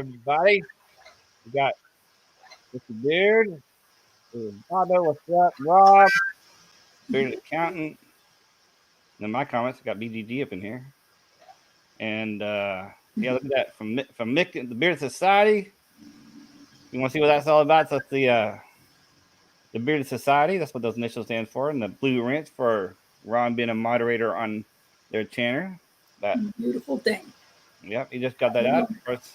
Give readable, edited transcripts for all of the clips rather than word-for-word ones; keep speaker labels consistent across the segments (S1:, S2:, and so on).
S1: everybody. We got Mr. Beard, Bobo, what's up, Rob, Bearded Accountant. And in my comments, I got BGG up in here. And yeah, look at that from Mick, the Bearded Society. You want to see what that's all about? So that's the Bearded Society. That's what those initials stand for. And the blue wrench for Ron being a moderator on their channel. That
S2: Beautiful thing.
S1: Yep, he just got that out. Of course,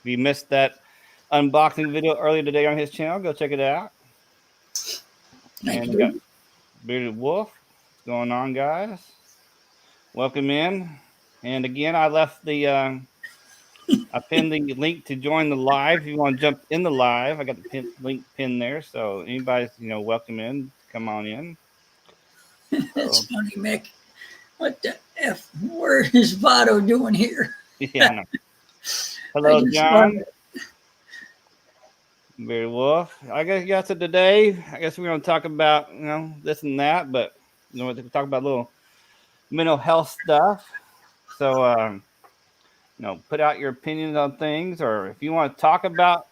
S1: if you missed that unboxing video earlier today on his channel, go check it out.
S2: Thank
S1: And we
S2: you.
S1: got Bearded Wolf. What's going on, guys? Welcome in. And again, I left the I pinned the link to join the live. If you want to jump in the live, I got the link pinned there. So anybody's welcome in. Come on in.
S2: That's funny, Mick. What the F? What is Votto doing here?
S1: Yeah, I know. Hello, John. Bearded Wolf. I guess today, I guess we're going to talk about this and that, but we're talk about a little mental health stuff. So put out your opinions on things, or if you want to talk about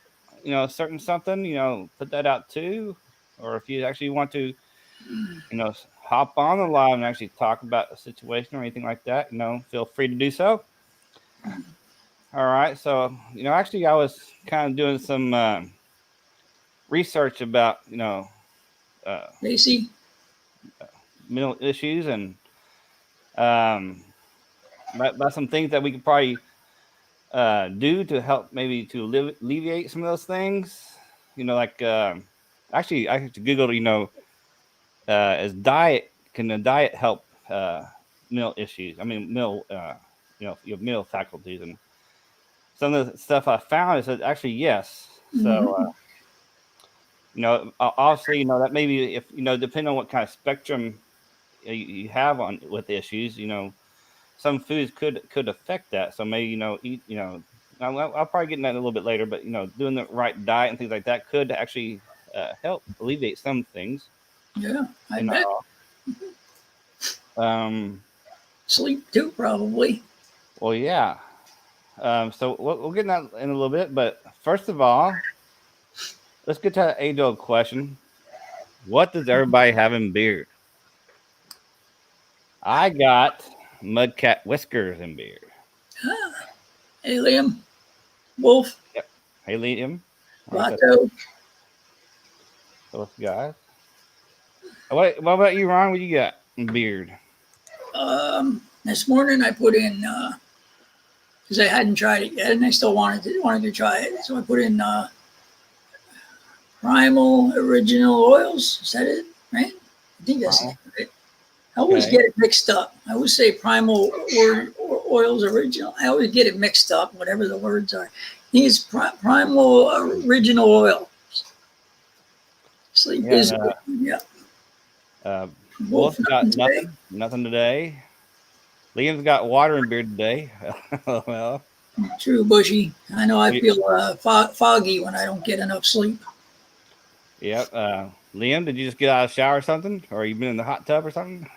S1: certain something, put that out too. Or if you actually want to hop on the live and actually talk about a situation or anything like that, feel free to do so. All right, so actually I was kind of doing some research about
S2: Lacey,
S1: mental issues and about some things that we could probably do to help maybe to alleviate some of those things. Actually, I have to Google. As diet can the diet help mental issues? I mean, mental your mental faculties, and some of the stuff I found is that actually yes. So obviously that maybe if depending on what kind of spectrum you have on with issues, some foods could affect that. So maybe eat I'll probably get into that a little bit later, but doing the right diet and things like that could actually help alleviate some things.
S2: yeah, I bet. Sleep too, probably.
S1: Well, yeah. So we'll get that in a little bit, but first of all, let's get to the age-old question: what does everybody have in beard? I got Mudcat whiskers in beard.
S2: Alien, Wolf,
S1: Yep. Hey, Liam.
S2: Votto.
S1: Those guys. What about you, Ron? What you got in beard?
S2: This morning I put in because I hadn't tried it yet, and I still wanted to try it. So I put in Primal Original Oils. Is that it? Right? I think that's it. I always get it mixed up. I always say Primal or Oils Original. I always get it mixed up, whatever the words are. These Primal Original Oil. Sleep is yeah.
S1: Wolf's got nothing today. Liam's got water and beard today. Well,
S2: true, Bushy. I know I feel foggy when I don't get enough sleep.
S1: Yep. Liam, did you just get out of the shower or something? Or you been in the hot tub or something?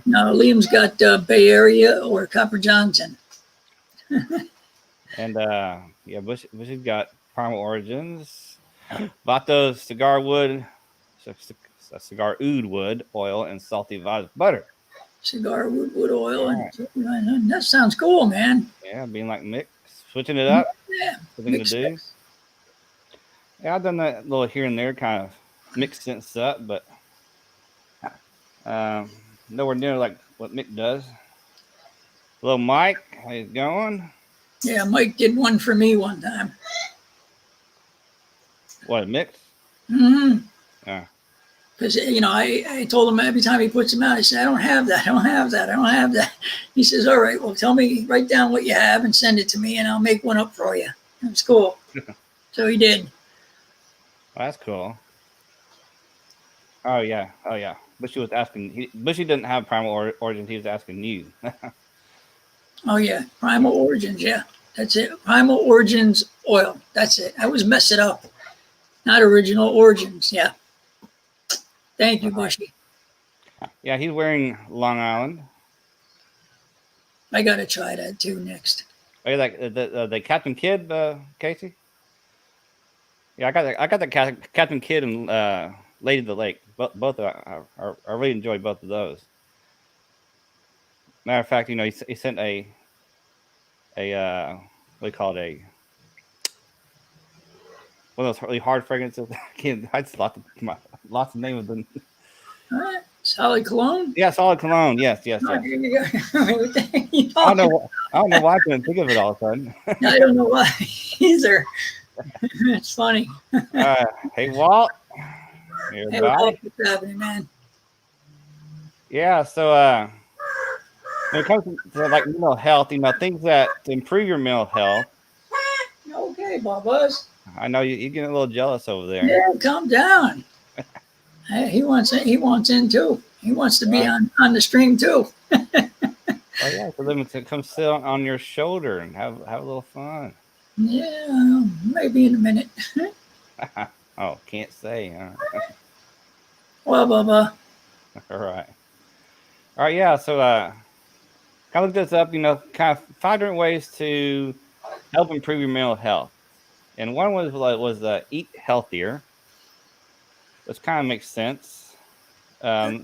S2: No, Liam's got Bay Area or Copper Johnson.
S1: And yeah, Bushy's got Primal Origins. Vato's cigar wood, cigar oud wood oil, and salty butter.
S2: Cigar wood oil. And that sounds cool, man.
S1: Yeah, being like Mick, switching it up.
S2: Yeah.
S1: Something to do. Yeah, I've done that little here and there, kind of mixed sense up, but nowhere near like what Mick does. Hello, Mike. How you going?
S2: Yeah, Mike did one for me one time.
S1: What, a mix?
S2: Mm-hmm.
S1: Yeah.
S2: Because, I told him every time he puts them out, I said, I don't have that. I don't have that. I don't have that. He says, all right, well, tell me, write down what you have and send it to me, and I'll make one up for you. That's cool. So he did.
S1: Well, that's cool. Oh, yeah. Bushy was asking. Bushy didn't have Primal Origins. He was asking you.
S2: Oh, yeah. Primal Origins. Yeah. That's it. Primal Origins oil. That's it. I always mess it up. Not Original Origins. Yeah. Thank you, Bushy.
S1: Yeah, he's wearing Long Island.
S2: I got to try that too next.
S1: Are you like the Captain Kidd, Casey? Yeah, I got the Captain Kidd and Lady of the Lake. Both I really enjoyed both of those. Matter of fact, he sent a what do you call it, a one of those really hard fragrances. I just lost the name of them.
S2: All right. Solid Cologne?
S1: Yeah, Solid Cologne. Yes.
S2: Oh, here you go. What the heck are you
S1: I don't
S2: talking
S1: know. I don't know why I couldn't think of it all of a sudden.
S2: about? I don't know why either. It's funny.
S1: Hey, Walt. You're
S2: Hey,
S1: back.
S2: what's happening, man?
S1: Yeah. So when it comes to like mental health, things that to improve your mental health.
S2: Okay, Bubba's.
S1: I know you're getting a little jealous over there.
S2: Yeah, calm down. Hey, he wants in too. He wants to be on the stream too.
S1: Oh yeah, so then to come sit on your shoulder and have a little fun.
S2: Yeah, maybe in a minute.
S1: Oh, can't say.
S2: Well, Bubba.
S1: All right. Yeah. So kind of looked this up. Kind of 5 different ways to help improve your mental health, and one was eat healthier, which kind of makes sense. So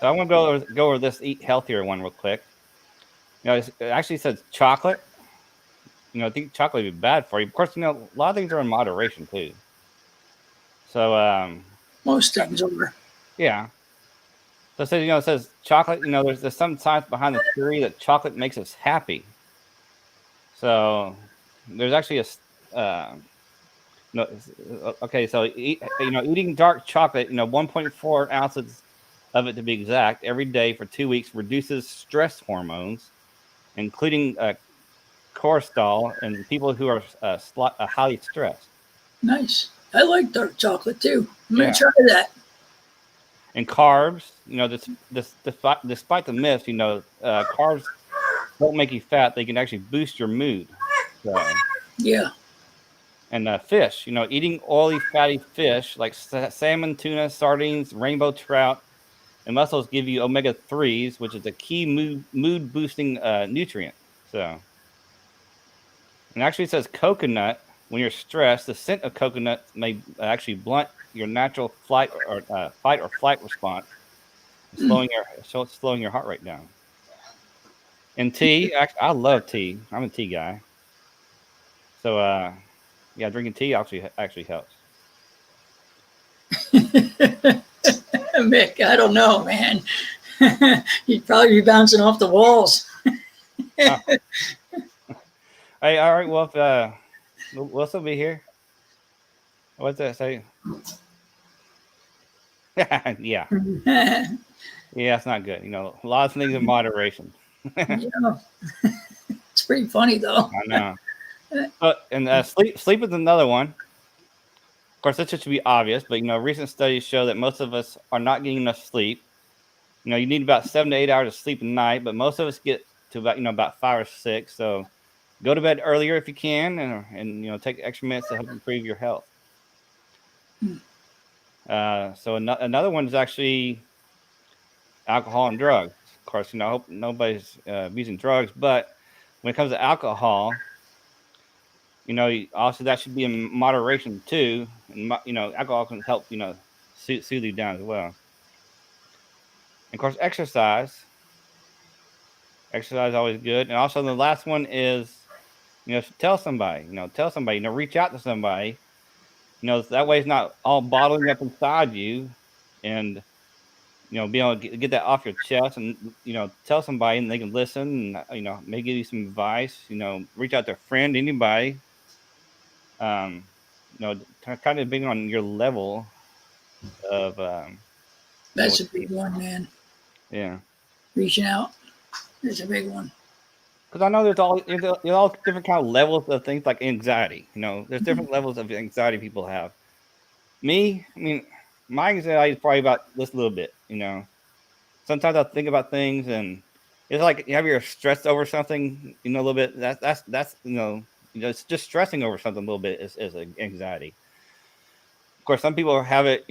S1: I want to go over this eat healthier one real quick. It actually says chocolate. I think chocolate would be bad for you. Of course, a lot of things are in moderation too. So
S2: Most things are.
S1: yeah. So it says chocolate. There's some science behind the theory that chocolate makes us happy. So there's actually no. Okay, so eating dark chocolate, 1.4 ounces of it to be exact, every day for 2 weeks reduces stress hormones, including cortisol, in people who are highly stressed.
S2: Nice. I like dark chocolate too. I'm
S1: Yeah.
S2: gonna try that.
S1: And carbs, despite the myths, carbs don't make you fat; they can actually boost your mood. So.
S2: Yeah.
S1: And fish, eating oily, fatty fish like salmon, tuna, sardines, rainbow trout, and mussels give you omega-3s, which is a key mood boosting nutrient. So, and actually, it says coconut. When you're stressed, the scent of coconut may actually blunt your natural fight or flight response, slowing your heart rate down. And tea, I love tea. I'm a tea guy. So, yeah, drinking tea actually helps.
S2: Mick, I don't know, man. You'd probably be bouncing off the walls.
S1: Oh. Hey, all right. Well, if we'll still be here. What's that say? Yeah, yeah, it's not good. Lots of things in moderation.
S2: Yeah. It's pretty funny though.
S1: I know. And sleep is another one. Of course, this should be obvious, but recent studies show that most of us are not getting enough sleep. You need about 7 to 8 hours of sleep a night, but most of us get to about 5 or 6. So go to bed earlier if you can, and take extra minutes to help improve your health. So another one is actually alcohol and drugs. Of course, I hope nobody's using drugs, but when it comes to alcohol, also that should be in moderation too. And alcohol can help soothe you down as well. And of course, exercise is always good. And also the last one is tell somebody. Reach out to somebody. That way it's not all bottling up inside you, and be able to get that off your chest, and tell somebody, and they can listen, and maybe give you some advice. Reach out to a friend, anybody. Kind of being on your level of.
S2: That's a big one, man.
S1: Yeah.
S2: Reaching out is a big one.
S1: Because I know there's all different kind of levels of things like anxiety. There's different levels of anxiety people have. Me, I mean, my anxiety is probably about this little bit. Sometimes I'll think about things, and it's like you're stressed over something. A little bit. That's it's just stressing over something a little bit is anxiety. Of course, some people have it.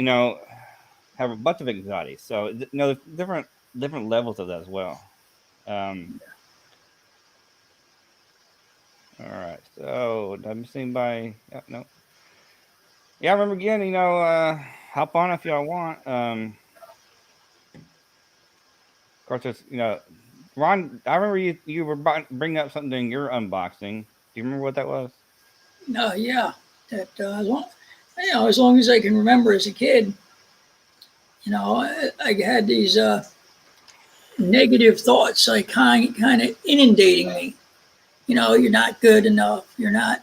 S1: Have a bunch of anxiety. So there's different levels of that as well. All right. So, did I miss anybody? No. Yeah, I remember again. Hop on if y'all want. Of course, it's Ron. I remember you were bringing up something during your unboxing. Do you remember what that was?
S2: No, yeah, that as long as I can remember as a kid, I had these negative thoughts like kind of inundating me. You're not good enough. You're not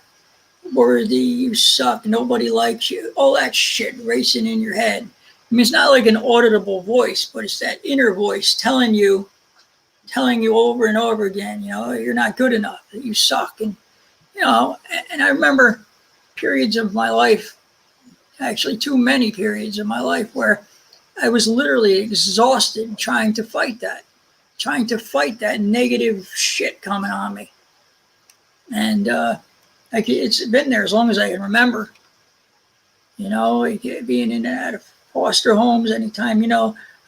S2: worthy. You suck. Nobody likes you. All that shit racing in your head. I mean, it's not like an auditable voice, but it's that inner voice telling you over and over again, you're not good enough, that you suck. And I remember periods of my life, actually too many periods of my life, where I was literally exhausted trying to fight that negative shit coming on me. And it's been there as long as I can remember. Being in and out of foster homes, anytime,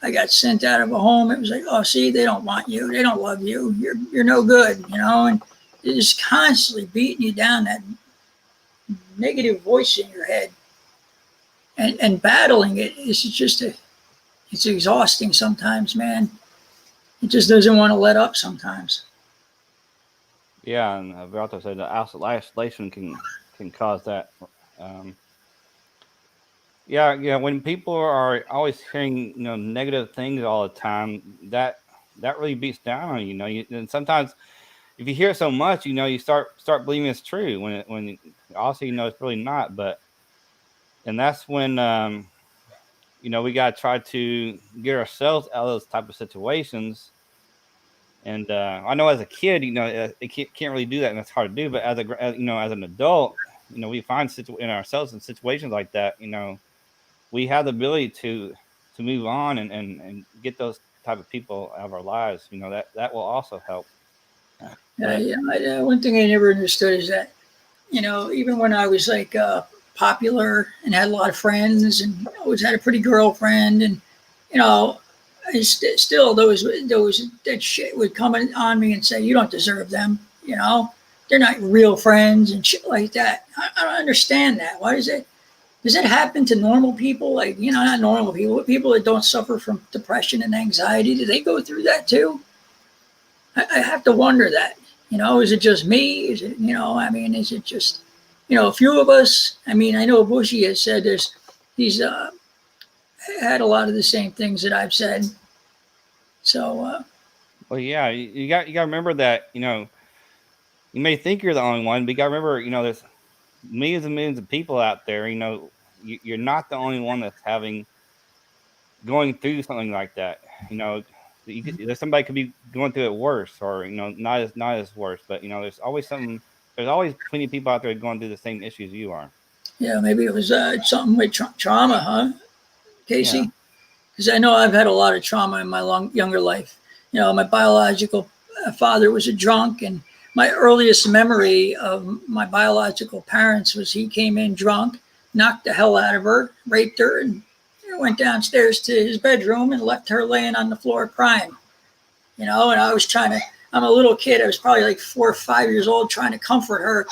S2: I got sent out of a home, it was like, oh, see, they don't want you. They don't love you. You're no good, and it's just constantly beating you down, that negative voice in your head. And battling it is just it's exhausting sometimes, man. It just doesn't want to let up sometimes.
S1: Yeah, and we also said that isolation can cause that. Um, yeah. When people are always hearing negative things all the time, that really beats down on you. And sometimes if you hear it so much, you start believing it's true when also it's really not. But and that's when we gotta try to get ourselves out of those type of situations. And I know as a kid, it can't really do that, and it's hard to do. But as an adult, we find in ourselves in situations like that. We have the ability to move on and get those type of people out of our lives. That will also help. But
S2: One thing I never understood is that, even when I was like popular and had a lot of friends and always had a pretty girlfriend, and you know, still those that shit would come on me and say, "You don't deserve them." They're not real friends and shit like that. I don't understand that. Why does it? Does it happen to normal people? Like, not normal people, but people that don't suffer from depression and anxiety. Do they go through that too? I have to wonder that. Is it just me? Is it, is it just, a few of us? I mean, I know Bushy has said this. He's had a lot of the same things that I've said. So,
S1: well, yeah, you got to remember that you may think you're the only one, but you got to remember there's millions and millions of people out there. You're not the only one that's going through something like that. There's somebody could be going through it worse, or not as worse. But there's always something. There's always plenty of people out there going through the same issues you are.
S2: yeah, maybe it was something with trauma, huh,
S1: Yeah.
S2: Casey? Because I know I've had a lot of trauma in my younger life. My biological father was a drunk, and my earliest memory of my biological parents was he came in drunk, knocked the hell out of her, raped her, and went downstairs to his bedroom and left her laying on the floor crying. And I was I'm a little kid. I was probably like 4 or 5 years old, trying to comfort her,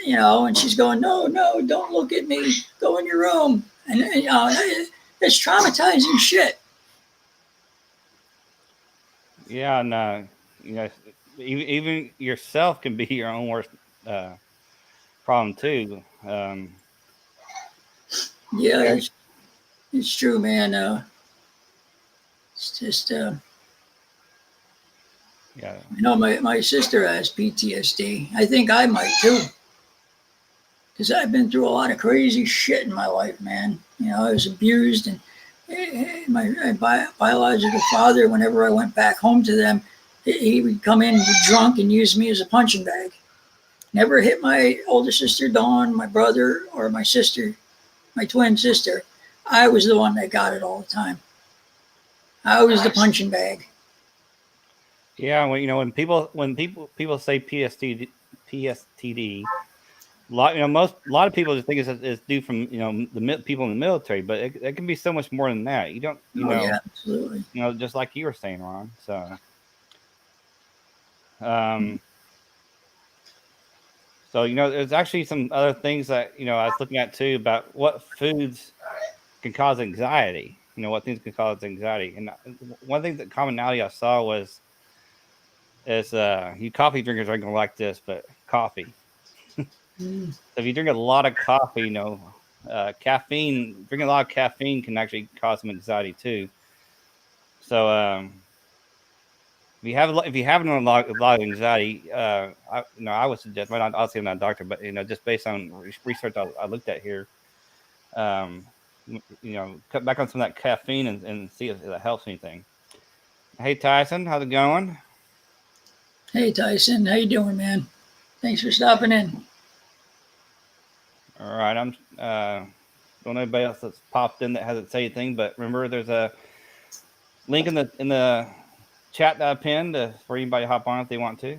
S2: and she's going, no, no, don't look at me. Go in your room. And it's traumatizing shit.
S1: Yeah, and even yourself can be your own worst uh, problem too.
S2: Yeah,
S1: Yeah,
S2: it's true, man. It's just,
S1: yeah,
S2: my sister has PTSD. I think I might too, because I've been through a lot of crazy shit in my life, man. I was abused, and my biological father, whenever I went back home to them, he would come in drunk and use me as a punching bag. Never hit my older sister Dawn, my brother, or my sister, my twin sister. I was the one that got it all the time. I was the punching bag.
S1: yeah. When people say PSTD, a lot of people just think it's due from the people in the military, but it can be so much more than that. You don't
S2: Oh yeah, absolutely.
S1: just like you were saying, Ron. So um So there's actually some other things that I was looking at too about what foods can cause anxiety. What things can cause anxiety, and one thing that commonality I saw was is you coffee drinkers aren't gonna like this, but coffee.
S2: Mm.
S1: So if you drink a lot of coffee, caffeine, drinking a lot of caffeine can actually cause some anxiety too. So if you have a lot of anxiety, I would suggest. Well, obviously I'm not a doctor, but just based on research I looked at here, um, cut back on some of that caffeine and see if that helps anything. Hey Tyson, how's it going?
S2: Hey Tyson, how you doing, man? Thanks for stopping in.
S1: All right, I'm don't know anybody else that's popped in that hasn't said anything, but remember there's a link in the chat that I pinned for anybody to hop on if they want to.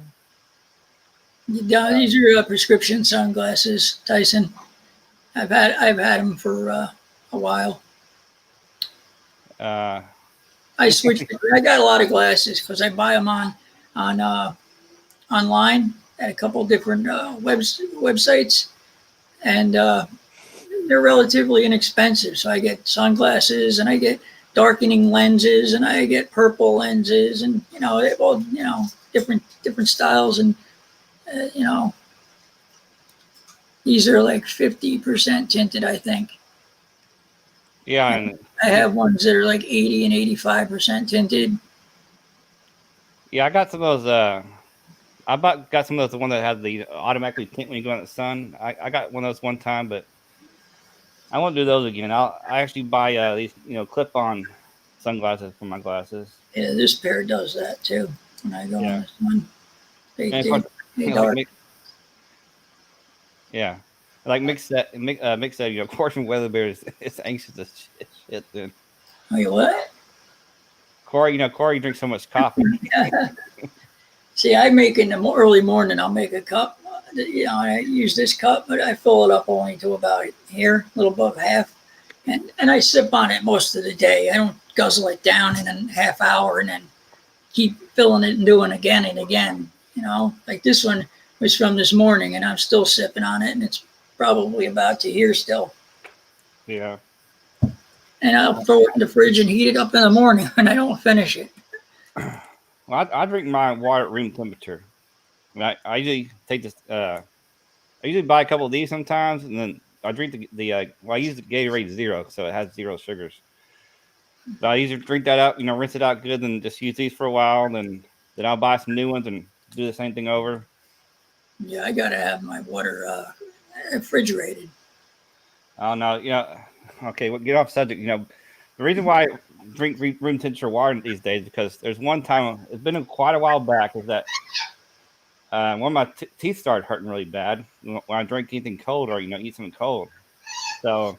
S2: These are prescription sunglasses, Tyson. I've had them for a while.
S1: Uh,
S2: I switched. I got a lot of glasses because I buy them on online at a couple different websites, and they're relatively inexpensive. So I get sunglasses, and I get darkening lenses, and I get purple lenses, and they all different styles, and uh, you know these are like 50% tinted, I think.
S1: yeah, and
S2: I have ones that are like 80 and 85% tinted.
S1: yeah, I got some of those. Got some of those. The one that has the automatically tint when you go in the sun. I got one of those one time, but I won't do those again. I actually buy these clip-on sunglasses for my glasses.
S2: Yeah, this pair does that too. When I go in
S1: Yeah,
S2: the sun, they
S1: and of
S2: did.
S1: course,
S2: They
S1: like
S2: dark.
S1: yeah, like Mick said, Corey Weather Bear is anxious as shit. Then
S2: Wait, what?
S1: Corey drinks so much coffee.
S2: See, I make in the early morning. I'll make a cup. I use this cup, but I fill it up only to about here, a little above half, and I sip on it most of the day. I don't guzzle it down in a half hour and then keep filling it and doing it again and again. Like this one was from this morning, and I'm still sipping on it, and it's probably about to here still.
S1: Yeah.
S2: And I'll throw it in the fridge and heat it up in the morning when I don't finish it.
S1: Well, I drink my water at room temperature. I usually take this. I usually buy a couple of these sometimes, and then I drink I use the Gatorade Zero, so it has zero sugars. So I usually drink that out, rinse it out good, and just use these for a while. Then I'll buy some new ones and do the same thing over.
S2: Yeah, I gotta have my water refrigerated.
S1: Oh no, okay. Well, get off subject. The reason why I drink room temperature water these days is because there's one time it's been quite a while back is that one of my teeth started hurting really bad when I drink anything cold or eat something cold. So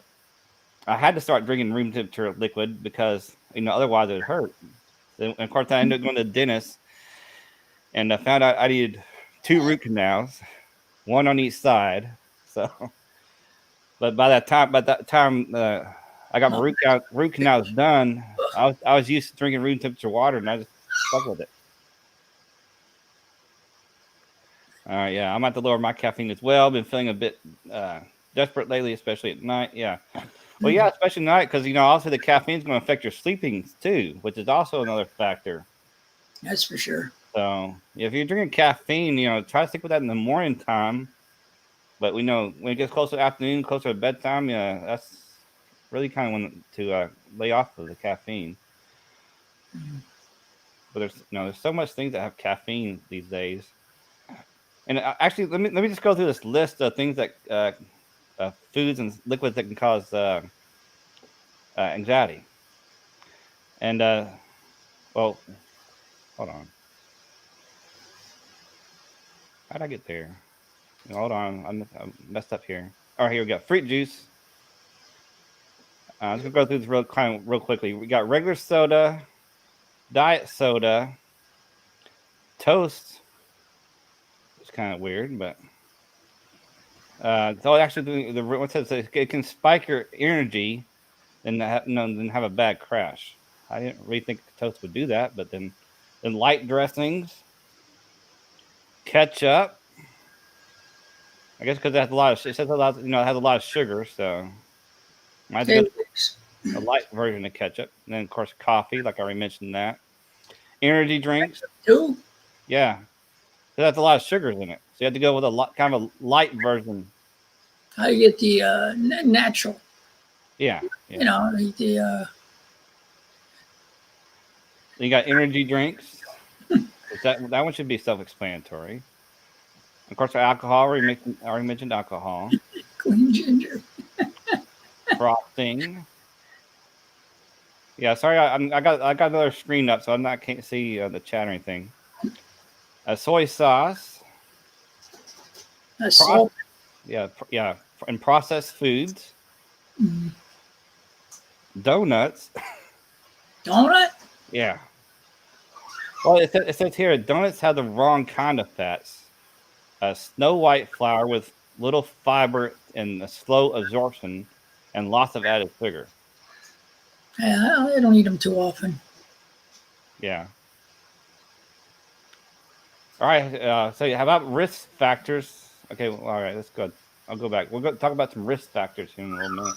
S1: I had to start drinking room temperature liquid because otherwise it would hurt. And of course, I ended up going to the dentist, and I found out I needed 2 root canals, one on each side. So, but by that time, I got my root canals done. I was used to drinking room temperature water, and I just stuck with it. All right, yeah, I'm at to lower my caffeine as well. Been feeling a bit desperate lately, especially at night. Yeah, well, yeah, especially at night because also the caffeine is going to affect your sleeping too, which is also another factor.
S2: That's for sure.
S1: So if you're drinking caffeine, try to stick with that in the morning time. But we know when it gets closer to afternoon, closer to bedtime, yeah, that's really kind of when to lay off of the caffeine. But there's so much things that have caffeine these days. And actually, let me just go through this list of things that foods and liquids that can cause anxiety. And well, hold on. How'd I get there? Hold on, I messed up here. All right, here we go. Fruit juice. I'm just gonna go through this real quickly. We got regular soda, diet soda, toast. It's kind of weird, but so actually, what says it can spike your energy and then have a bad crash. I didn't really think toast would do that, but then light dressings, ketchup, I guess because it has a lot of it says a lot, it has a lot of sugar, so might have to go
S2: Eggs.
S1: a light version of ketchup. And then of course coffee, like I already mentioned that. Energy drinks,
S2: Too.
S1: yeah, 'cause that's a lot of sugars in it, so you have to go with a lot, kind of a light version.
S2: How you get the natural?
S1: Yeah,
S2: You
S1: yeah.
S2: know, the
S1: Then you got energy drinks. That one should be self-explanatory. Of course, alcohol. Already mentioned alcohol.
S2: clean ginger.
S1: Frosting. Yeah, sorry, I got another screen up, so I can't see the chat or anything. Soy sauce. Proc-
S2: Salt.
S1: yeah, and processed foods.
S2: Mm.
S1: Donuts.
S2: Donut.
S1: Yeah. Well, it says here donuts have the wrong kind of fats. Snow white flour with little fiber and a slow absorption, and lots of added sugar.
S2: Yeah, I don't eat them too often.
S1: Yeah. All right. So how about risk factors? Okay. Well, all right. Let's go. I'll go back. We'll go talk about some risk factors here in a little minute.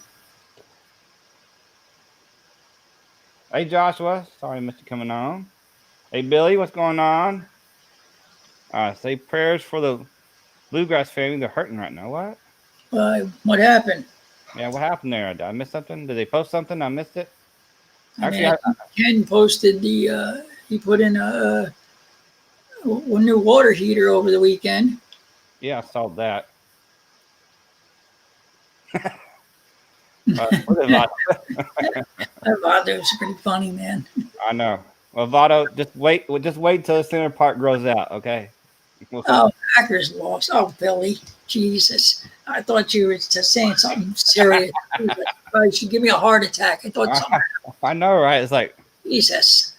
S1: Hey, Joshua. Sorry I missed you coming on. Hey, Billy. What's going on? Say prayers for the bluegrass family. They're hurting right now. What?
S2: What happened?
S1: Yeah. What happened there? Did I miss something? Did they post something? I missed it.
S2: I mean,
S1: Actually,
S2: I think Ken posted he put in a new water heater over the weekend.
S1: yeah, I saw that. What
S2: That
S1: about?
S2: was pretty funny, man.
S1: I know. Well, Votto, just wait. Just wait till the center part grows out. Okay. We'll see.
S2: Oh, Packers lost. Oh, Billy, Jesus! I thought you were just saying something serious. You should give me a heart attack. I thought something.
S1: I know, right? It's like
S2: Jesus.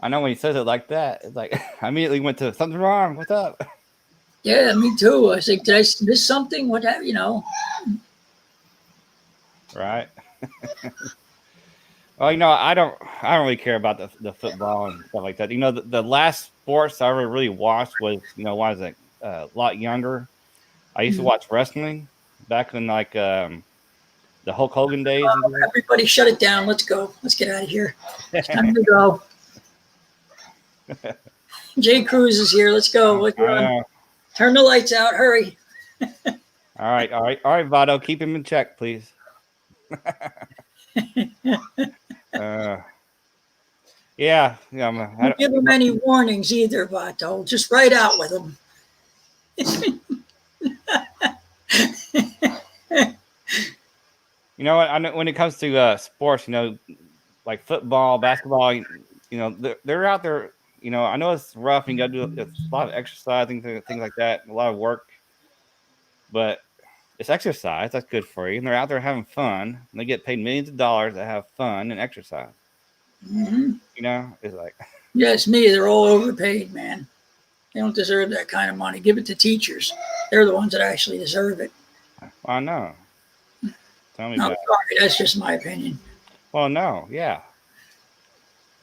S1: I know when he says it like that, it's like I immediately went to something's wrong. What's up?
S2: Yeah, me too. I was like, did I miss something? What have you know?
S1: Right. Well, I don't really care about the football and stuff like that. The last sports I ever really watched was, when I was like a lot younger. I used to watch wrestling back in like the Hulk Hogan days.
S2: Everybody, shut it down. Let's go. Let's get out of here. It's time to go. Jay Cruz is here. Let's go. Let's run. Turn the lights out. Hurry.
S1: All right, Votto, keep him in check, please. Yeah,
S2: Don't give him any warnings either, Vato. Just right out with him.
S1: You know what? I know when it comes to sports, like football, basketball, they're out there. I know it's rough and you got to do it's a lot of exercising, things like that, a lot of work, but it's exercise. That's good for you. And they're out there having fun. And they get paid millions of dollars to have fun and exercise.
S2: Mm-hmm.
S1: It's like,
S2: yeah, it's me. They're all overpaid, man. They don't deserve that kind of money. Give it to teachers. They're the ones that actually deserve it.
S1: I know. Tell me
S2: No,
S1: about
S2: sorry, that's just my opinion.
S1: Well, no, yeah.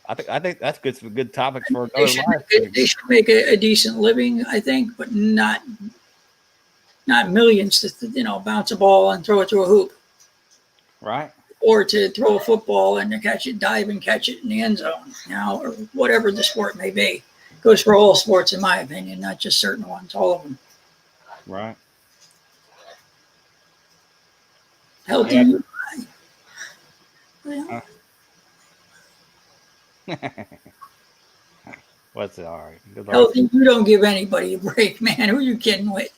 S1: I think that's good. Some good topics for
S2: They
S1: another
S2: should,
S1: live.
S2: they should make a decent living, I think, but not millions to bounce a ball and throw it through a hoop,
S1: Right.
S2: or to throw a football and catch it, dive and catch it in the end zone. Or whatever the sport may be. Goes for all sports, in my opinion, not just certain ones. All of them.
S1: Right.
S2: Healthy.
S1: Yeah.
S2: Well,
S1: What's it? All right. Good luck.
S2: healthy. You don't give anybody a break, man. Who are you kidding with?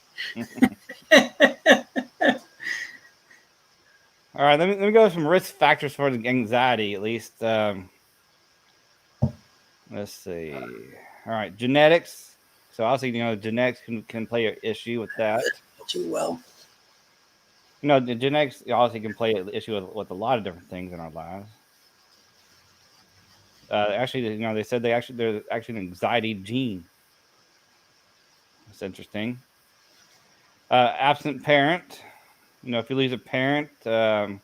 S1: All right. Let me go with some risk factors for the anxiety, at least. Let's see. All right. Genetics. So obviously, genetics can play an issue with that.
S2: Too well.
S1: The genetics obviously can play an issue with a lot of different things in our lives. Actually, they said there's actually an anxiety gene. That's interesting. Absent parent. If you lose a parent, when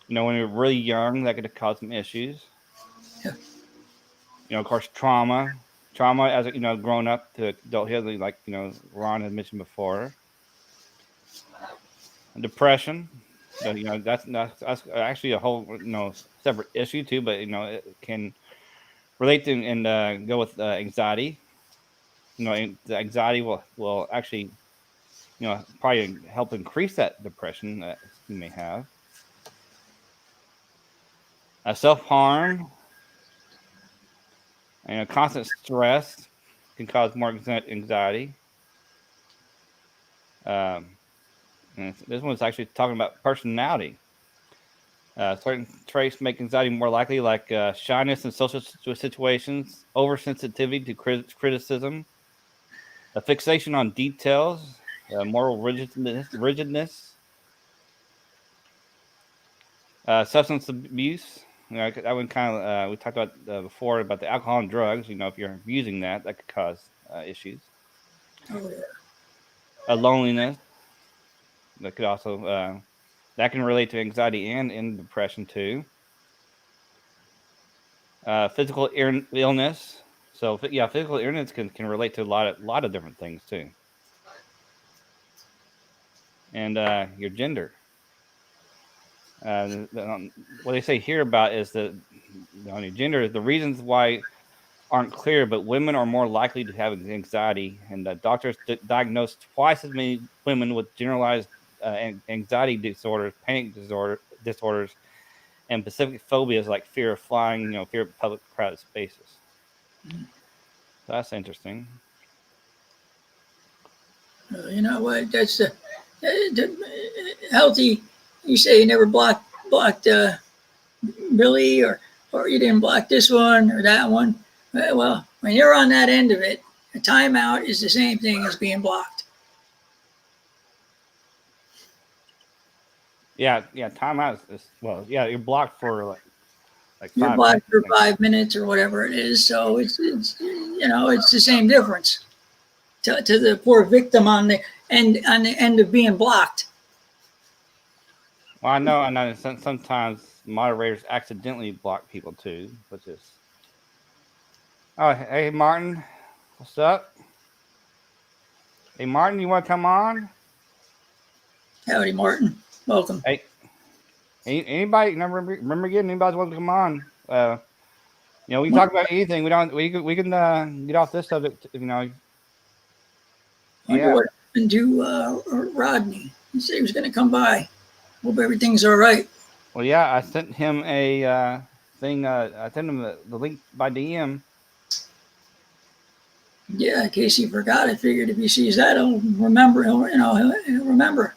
S1: you're really young, that could cause some issues.
S2: Yeah.
S1: Of course, trauma. trauma as growing up to adulthood, like Ron had mentioned before. Depression, that's actually a whole separate issue too, but it can relate to and go with anxiety. The anxiety will actually probably help increase that depression that you may have. Self-harm and constant stress can cause more anxiety. And this one's actually talking about personality. Certain traits make anxiety more likely, like shyness in social situations, oversensitivity to criticism, a fixation on details, moral rigidness, substance abuse. That one kind of we talked about before about the alcohol and drugs. If you're abusing that could cause issues.
S2: Oh, yeah.
S1: Loneliness that could also that can relate to anxiety and depression too. Physical illness. So yeah, physical illness can relate to a lot of different things too. And your gender. What they say here about is that on your gender, the reasons why aren't clear, but women are more likely to have anxiety, and doctors diagnose twice as many women with generalized anxiety disorders, panic disorders, and specific phobias like fear of flying, fear of public crowded spaces. So that's interesting.
S2: You know what? That's healthy. You say you never blocked Billy, or you didn't block this one or that one. Well, when you're on that end of it, a timeout is the same thing as being blocked.
S1: Yeah. Timeout is well, yeah. You're blocked for like
S2: You're
S1: 5
S2: blocked
S1: minutes.
S2: for 5 minutes or whatever it is. So it's it's the same difference to the poor victim on the end of being blocked.
S1: Well, I know. Sometimes moderators accidentally block people too, which is. Oh, hey Martin, what's up? Hey Martin, you want to come on?
S2: Howdy, Martin. Welcome.
S1: Hey, anybody remember again? Anybody want to come on? We can talk about anything. We can get off this subject.
S2: Wonder
S1: Yeah.
S2: what happened to Rodney. He said he was going to come by. Hope everything's all right.
S1: Well, yeah, I sent him a thing. I sent him the link by DM.
S2: Yeah, in case he forgot, I figured if he sees that, he'll remember. He'll remember.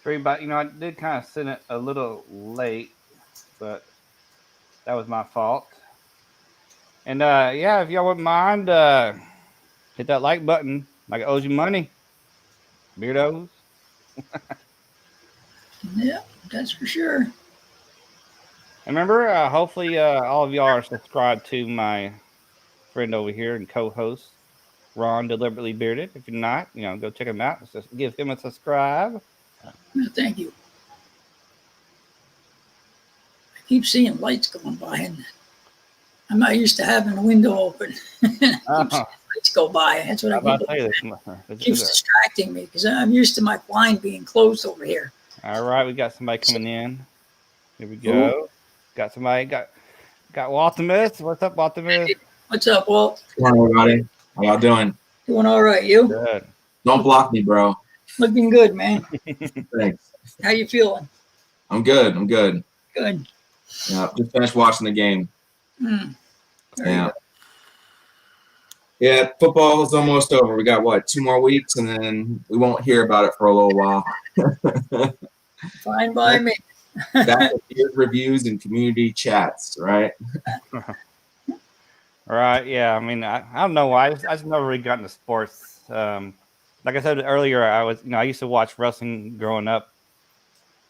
S1: But I did kind of send it a little late, but that was my fault. And yeah, if y'all wouldn't mind, hit that like button. Like it owes you money, weirdos.
S2: Yeah, that's for sure.
S1: And remember, hopefully, all of y'all are subscribed to my friend over here and co-host Ron Deliberately Bearded. If you're not, go check him out. Just give him a subscribe.
S2: Thank you. I keep seeing lights going by, and I'm not used to having the window open. Lights go by. That's what I keep. Keeps distracting me because I'm used to my blind being closed over here.
S1: All right, we got somebody coming in. Here we go. Ooh. Got somebody. Got Waltimus. What's up, Waltimus?
S2: Hey, what's up, Walt?
S3: Good morning, everybody. How y'all doing?
S2: Doing all right. You?
S1: Good.
S3: Don't block me, bro.
S2: Looking good, man.
S3: Thanks.
S2: How you feeling?
S3: I'm good. Good.
S2: Yeah,
S3: just finished watching the game. Yeah. Yeah, football is almost over. We got 2 more weeks, and then we won't hear about it for a little while.
S2: Fine by me.
S3: Back with peer reviews and community chats, right?
S1: Right. Yeah. I mean, I don't know why. I just never really got into sports. Like I said earlier, I used to watch wrestling growing up.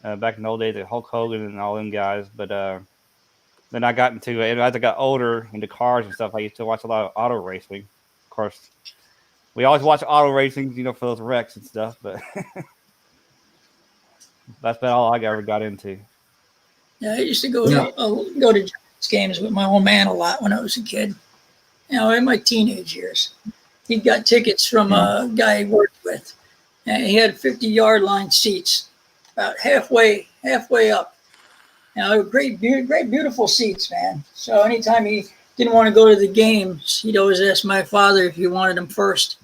S1: Back in the old days, at Hulk Hogan and all them guys. But then I got into it as I got older, into cars and stuff. I used to watch a lot of auto racing. Of course, we always watch auto racing, for those wrecks and stuff. But that's about all I ever got into.
S2: Yeah, I used to go to Giants games with my old man a lot when I was a kid. in my teenage years. He got tickets from a guy he worked with, and he had 50-yard line seats, about halfway up. Great, beautiful seats, man. So anytime he didn't want to go to the games, he'd always ask my father if he wanted him first.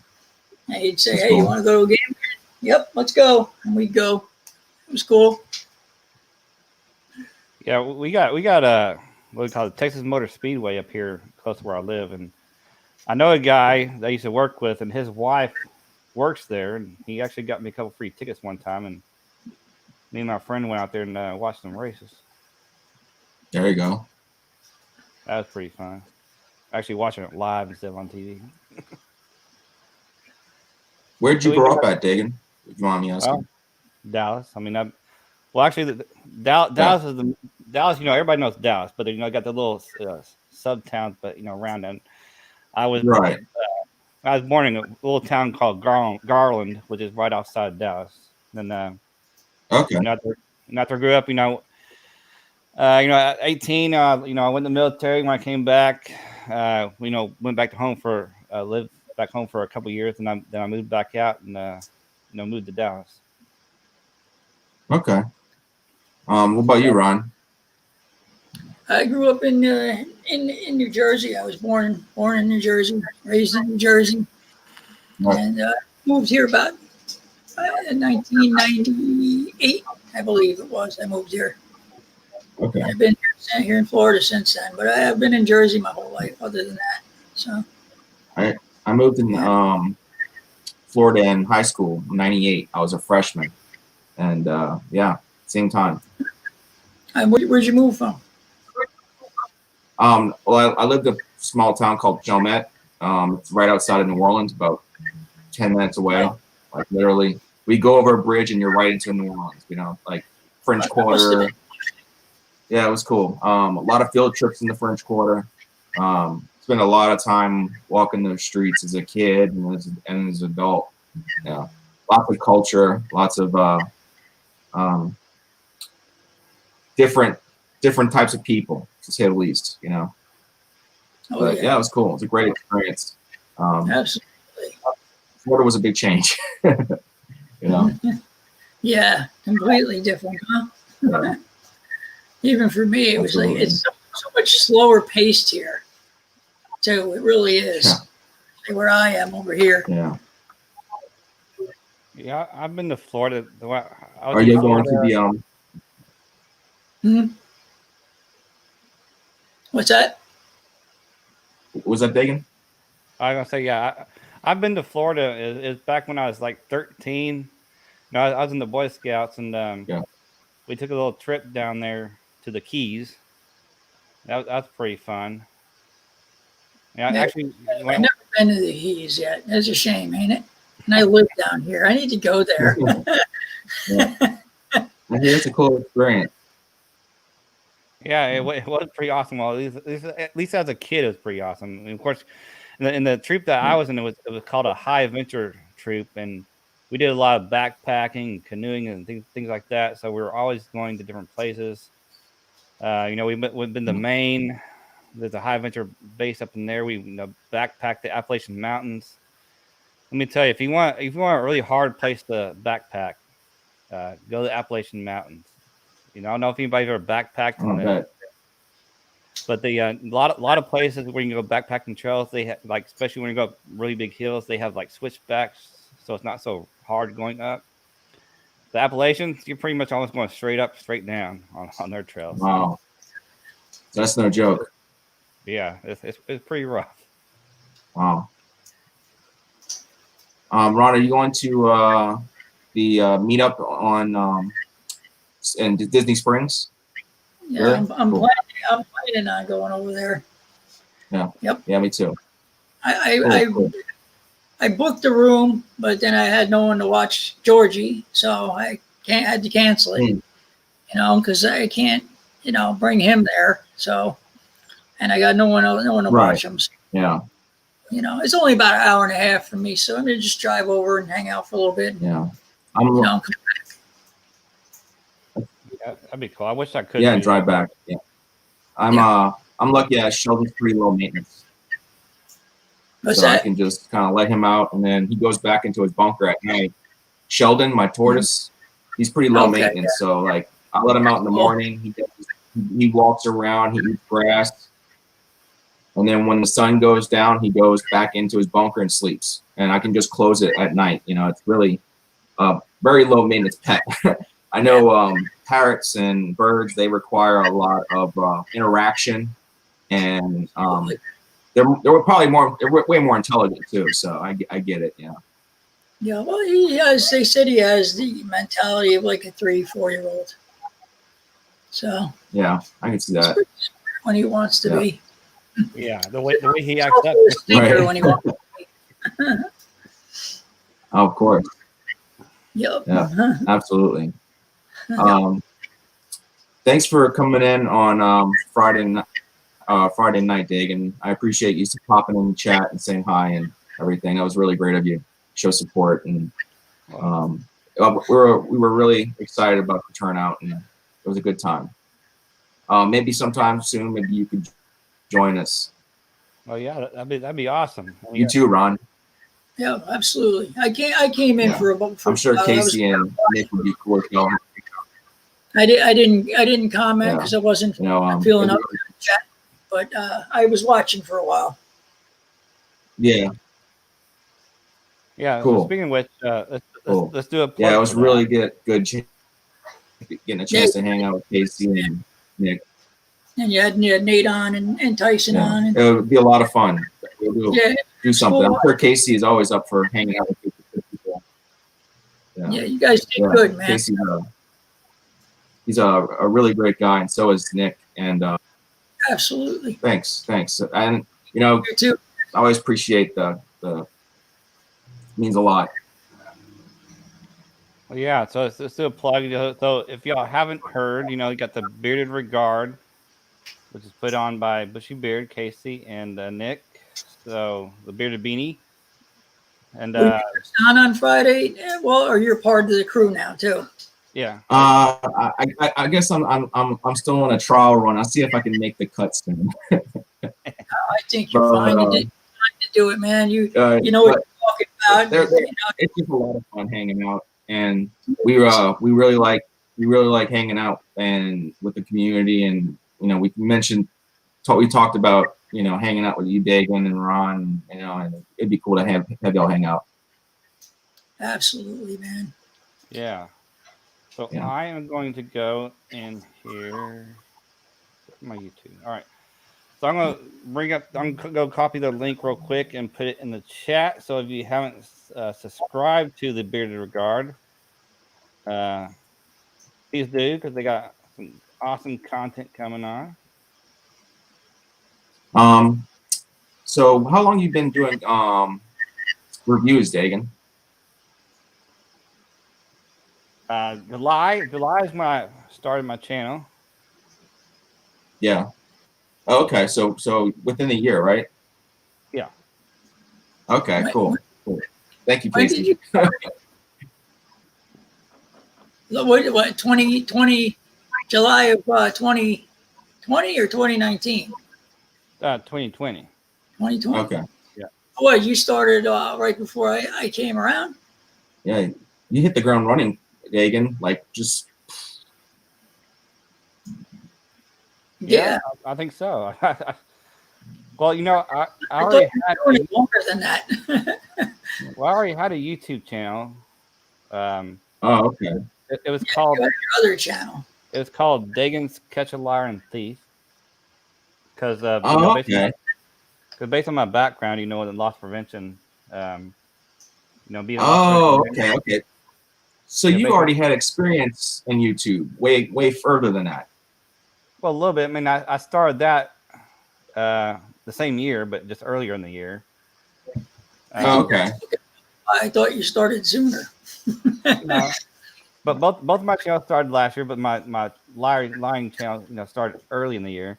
S2: And he'd say, "Hey, you want to go to a game?" "Yep, let's go." And we'd go. It was cool.
S1: Yeah, we got what we call the Texas Motor Speedway up here close to where I live, and I know a guy that I used to work with, and his wife works there, and he actually got me a couple free tickets one time, and me and my friend went out there and watched some races.
S3: There you go.
S1: That was pretty fun. Actually watching it live instead of on TV.
S3: Where'd you grow up at, Dagan? If you want me asking.
S1: Dallas. I mean, actually, Dallas is the Dallas. Everybody knows Dallas, but I got the little sub towns, but around them. I was
S3: right.
S1: I was born in a little town called Garland, which is right outside Dallas. Then,
S3: okay.
S1: After I grew up, at 18, I went in the military. When I came back, went back to home lived back home for a couple of years, and then I moved back out and moved to Dallas.
S3: Okay. What about you, Ron?
S2: I grew up in New Jersey. I was born in New Jersey, raised in New Jersey, and moved here about 1998, I believe it was. I moved here.
S3: Okay.
S2: I've been here in Florida since then, but I have been in Jersey my whole life. Other than that, so
S3: I moved in Florida in high school, '98. I was a freshman, and same time.
S2: Where'd you move from?
S3: Well, I lived in a small town called Chalmette. It's right outside of New Orleans, about 10 minutes away.
S2: Oh.
S3: Like literally, we go over a bridge and you're right into New Orleans. Like French Quarter. Yeah, it was cool. A lot of field trips in the French Quarter. Spent a lot of time walking those streets as a kid and as an adult. Yeah, lots of culture, lots of different types of people, to say the least.
S2: Oh,
S3: but yeah, it was cool. It was a great experience.
S2: Absolutely.
S3: Florida was a big change.
S2: Yeah, completely different, huh?
S3: Yeah.
S2: Even for me, it was like it's so much slower paced here. too. It really is. Yeah. Where I am over here.
S3: Yeah.
S1: Yeah, I've been to Florida.
S3: Are you going to the
S2: What's that?
S3: Was that Dagan?
S1: I was gonna say, yeah. I've been to Florida. It's back when I was like 13. I was in the Boy Scouts, and we took a little trip down there to the Keys. That's pretty fun. Yeah, actually,
S2: I've never been to the Keys yet. That's a shame, ain't it? And I live down here. I need to go there.
S3: I hear it's a cool experience.
S1: Yeah, it was pretty awesome. Well, at least as a kid, it was pretty awesome. And of course, in the troop that I was in, it was called a high adventure troop, and we did a lot of backpacking, canoeing, and things like that. So we were always going to different places. We've been to Maine. There's a high adventure base up in there. We backpacked the Appalachian Mountains. Let me tell you, if you want a really hard place to backpack, go to the Appalachian Mountains. I don't know if anybody's ever backpacked in there, but a lot of places where you can go backpacking trails. They have, like, especially when you go up really big hills, they have like switchbacks, so it's not so hard going up. The Appalachians, you're pretty much almost going straight up, straight down on their trails.
S3: Wow, that's no joke.
S1: Yeah, it's pretty rough.
S3: Wow. Ron, are you going to the meetup on in Disney Springs?
S2: Yeah,
S3: really?
S2: I'm planning on going over there.
S3: Yeah.
S2: Yep.
S3: Yeah, me too.
S2: I booked a room, but then I had no one to watch Georgie, so I had to cancel it. Because I can't, bring him there. So, and I got no one to watch him. So,
S3: yeah.
S2: It's only about an hour and a half for me, so I'm gonna just drive over and hang out for a little bit.
S3: Yeah.
S1: That'd be cool. I wish I could.
S3: Yeah, drive back. Yeah. I'm lucky. Sheldon's pretty low maintenance.
S2: What's
S3: so I
S2: that?
S3: can just kind of let him out, and then he goes back into his bunker at night. Sheldon, my tortoise, he's pretty low
S2: Okay,
S3: maintenance, so like I let him out in the
S2: Cool.
S3: morning. He walks around, he eats grass, and then when the sun goes down, he goes back into his bunker and sleeps. And I can just close it at night. You know, it's really very low maintenance pet. I know parrots and birds, they require a lot of interaction, and they're probably they're way more intelligent too. So I get it. Yeah.
S2: Yeah, well, he has. They said he has the mentality of like a 3-4-year-old. So
S3: Yeah, I can see
S2: he's
S3: that.
S2: pretty smart when he wants to
S3: Yeah.
S2: be.
S1: Yeah, the way he acts up.
S2: He's a thinker
S3: Right.
S2: when he wants.
S3: Oh, of course,
S2: Yep.
S3: Yeah. absolutely. Thanks for coming in on Friday night, Dagan. I appreciate you popping in the chat and saying hi and everything. That was really great of you. Show support, and we were really excited about the turnout, and it was a good time. Maybe sometime soon, maybe you could join us.
S1: Oh yeah, that'd be awesome.
S3: You too, Ron.
S2: Yeah, absolutely. I came in
S3: Yeah.
S2: for about.
S3: I'm sure Casey and Nick would be cool as well.
S2: I didn't comment
S3: Yeah.
S2: because I wasn't
S3: You know,
S2: feeling up to the chat, but I was watching for a while.
S3: Yeah,
S1: Yeah.
S3: Cool.
S1: Speaking of which,
S3: Cool.
S1: let's do a plug
S3: yeah, it was
S1: for that.
S3: really good getting a chance to hang out with Casey and Nick.
S2: And you had Nate on and Tyson on.
S3: Yeah.
S2: And,
S3: It would be a lot of fun. We'll
S2: yeah,
S3: do something.
S2: cool.
S3: I'm sure Casey is always up for hanging out with people.
S2: yeah, you guys did
S3: Yeah.
S2: good, man.
S3: Casey's he's a really great guy, and so is Nick. And
S2: Absolutely.
S3: thanks. And you know,
S2: You too.
S3: I always appreciate the means a lot.
S1: Well, yeah, so let's do a plug. So if y'all haven't heard, you got the Bearded Regard, which is put on by Bushy Beard, Casey, and Nick. So the Bearded Beanie. And
S2: On Friday. Well, or you're part of the crew now too.
S1: yeah.
S3: I guess I'm still on a trial run. I'll see if I can make the cut soon.
S2: I think you're fine to do it, man. You know what you're talking about.
S3: It's just a lot of fun hanging out, and we really like hanging out and with the community, and we talked about hanging out with you, Dagan and Ron, and it'd be cool to have y'all hang out.
S2: Absolutely, man.
S1: Yeah. So
S3: Yeah.
S1: I am going to go in here. My YouTube. All right. So I'm gonna go copy the link real quick and put it in the chat. So if you haven't subscribed to the Bearded Regard, please do, because they got some awesome content coming on.
S3: So how long you been doing reviews, Dagan?
S1: July is when I started my channel.
S3: Yeah. Oh, okay. So within a year, right?
S1: Yeah.
S3: Okay. Cool. Thank you,
S2: When
S3: Casey.
S2: did you? What 2020? July of 2020 or 2019?
S1: 2020.
S2: 2020.
S3: Okay.
S1: Yeah.
S2: Oh, you started right before I came around.
S3: Yeah, you hit the ground running, Dagan. Like just.
S2: Yeah.
S1: I think so. Well, I
S2: I
S1: already
S2: thought
S1: had
S2: you were longer than that.
S1: I already had a YouTube channel.
S3: Oh, okay.
S1: It was called
S2: Your other channel.
S1: It was called Dagan's Catch a Liar and Thief. Because
S3: okay.
S1: based on my background, in loss prevention, being a
S3: Oh,
S1: loss prevention.
S3: okay. So you already had experience in YouTube, way further than that.
S1: Well, a little bit. I mean, I started that the same year, but just earlier in the year.
S3: Okay.
S2: I thought you started sooner.
S1: No, but both of my channels started last year, but my lying channel, started early in the year.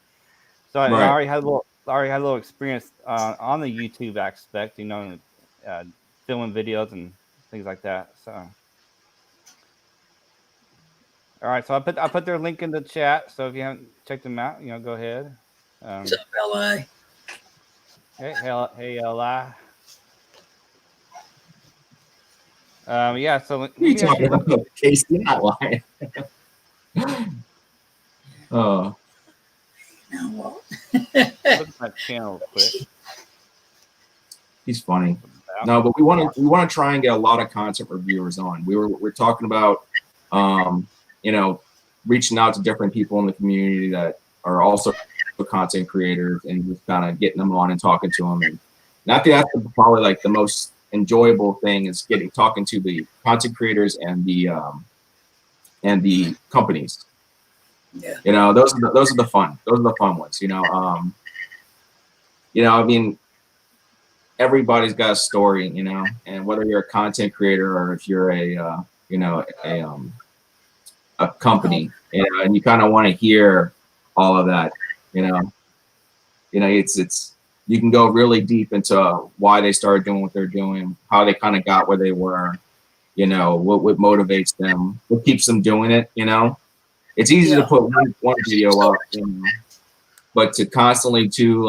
S1: So I already had a little experience on the YouTube aspect, filming videos and things like that. So, all right. So I put their link in the chat. So if you haven't checked them out, go ahead.
S2: What's up, LA?
S1: Hey, Eli. Yeah. So
S3: We
S1: maybe I
S3: talking
S1: should look
S3: about Casey, not lying. Oh,
S2: Now, well,
S1: at my channel real quick.
S3: he's funny.
S1: About.
S3: No, but we want to try and get a lot of content reviewers on. We're talking about, you know, reaching out to different people in the community that are also content creators and just kind of getting them on and talking to them. And I think that's probably like the most enjoyable thing is talking to the content creators and the companies.
S2: yeah.
S3: You know, those are the fun ones. I mean, everybody's got a story, and whether you're a content creator or if you're a company, and you kind of want to hear all of that, it's you can go really deep into why they started doing what they're doing, how they kind of got where they were, what motivates them, what keeps them doing it. It's easy to put one video up, but to constantly do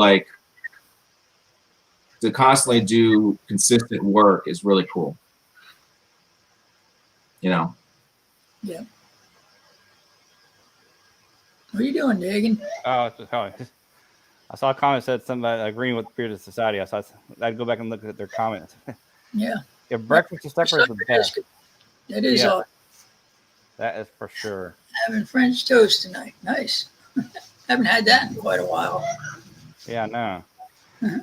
S3: consistent work is really cool.
S2: Yeah. What are you doing, Dagan?
S1: Oh, I saw a comment that said something about agreeing with Bearded Society. I'd go back and look at their comments.
S2: Yeah.
S1: If breakfast is supper is the best.
S2: That is all.
S1: That is for sure.
S2: Having French toast tonight. Nice. Haven't had that in quite a while.
S1: Yeah, no.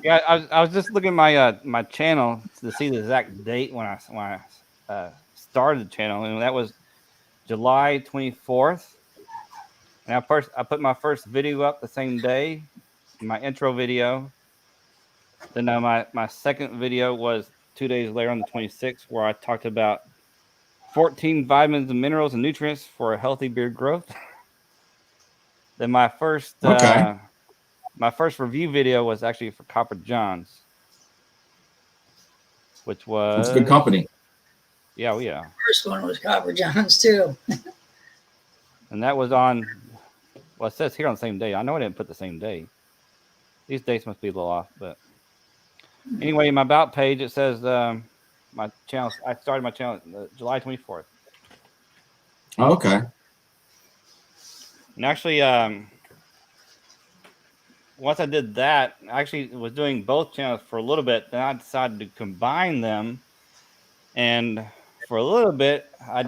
S1: Yeah, I was just looking at my channel to see the exact date when I started the channel, and that was July 24th. And I put my first video up the same day, my intro video. Then my second video was 2 days later on the 26th, where I talked about 14 vitamins and minerals and nutrients for a healthy beard growth. Then my first review video was actually for Copper Johns, which was
S3: it's good company.
S1: Yeah, yeah.
S2: First one was Copper Johns too.
S1: And that was on. Well, it says here on the same day. I know I didn't put the same day. These dates must be a little off, but anyway, in my about page it says my channel. I started my channel July 24th.
S3: Oh, okay.
S1: And actually, once I did that, I actually was doing both channels for a little bit. Then I decided to combine them, and for a little bit, I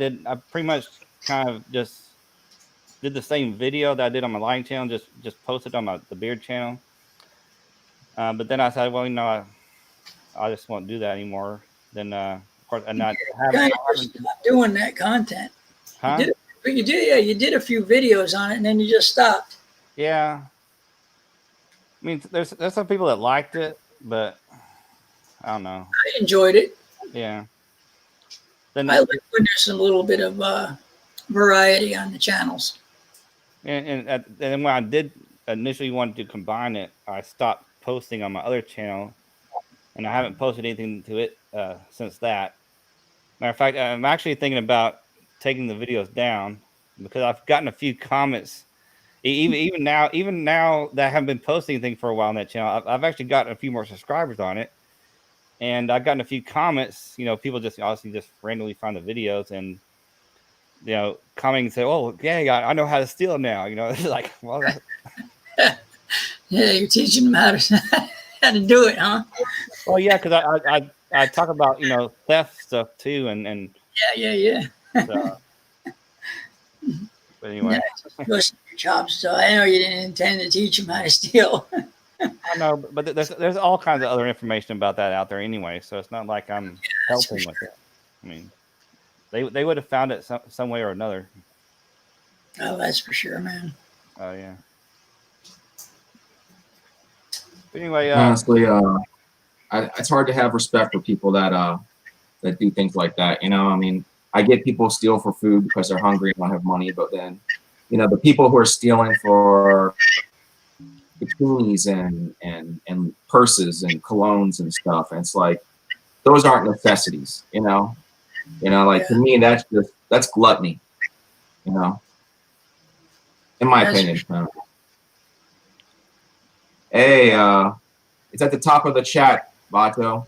S1: pretty much kind of just did the same video that I did on my lighting channel, just posted on the beard channel. But then I said, well, I just won't do that anymore. Then, of course, and I haven't
S2: stopped doing that content.
S1: Huh?
S2: You did a few videos on it, and then you just stopped.
S1: Yeah. I mean, there's some people that liked it, but I don't know.
S2: I enjoyed it.
S1: Yeah. Then
S2: I like when there's a little bit of variety on the channels.
S1: And then when I did initially wanted to combine it, I stopped posting on my other channel, and I haven't posted anything to it since that. Matter of fact, I'm actually thinking about taking the videos down because I've gotten a few comments. Even now that I haven't been posting anything for a while on that channel, I've actually gotten a few more subscribers on it, and I've gotten a few comments. People just obviously just randomly find the videos and commenting and say, "Oh, yeah, I know how to steal now." It's like, well,
S2: yeah, you're teaching them how to do it, huh?
S1: Well, yeah, because I talk about theft stuff too, and
S2: yeah.
S1: So, but anyway,
S2: your chops. So I know you didn't intend to teach them how to steal.
S1: I know, but there's all kinds of other information about that out there anyway. So it's not like I'm helping with it. I mean, they would have found it some way or another.
S2: Oh, that's for sure, man.
S1: Oh yeah. But anyway,
S3: honestly, it's hard to have respect for people that do things like that. I mean, I get people steal for food because they're hungry and don't have money, but then, the people who are stealing for bikinis and purses and colognes and stuff, and it's like those aren't necessities. To me, that's gluttony. In my opinion. Hey, It's at the top of the chat, Vato.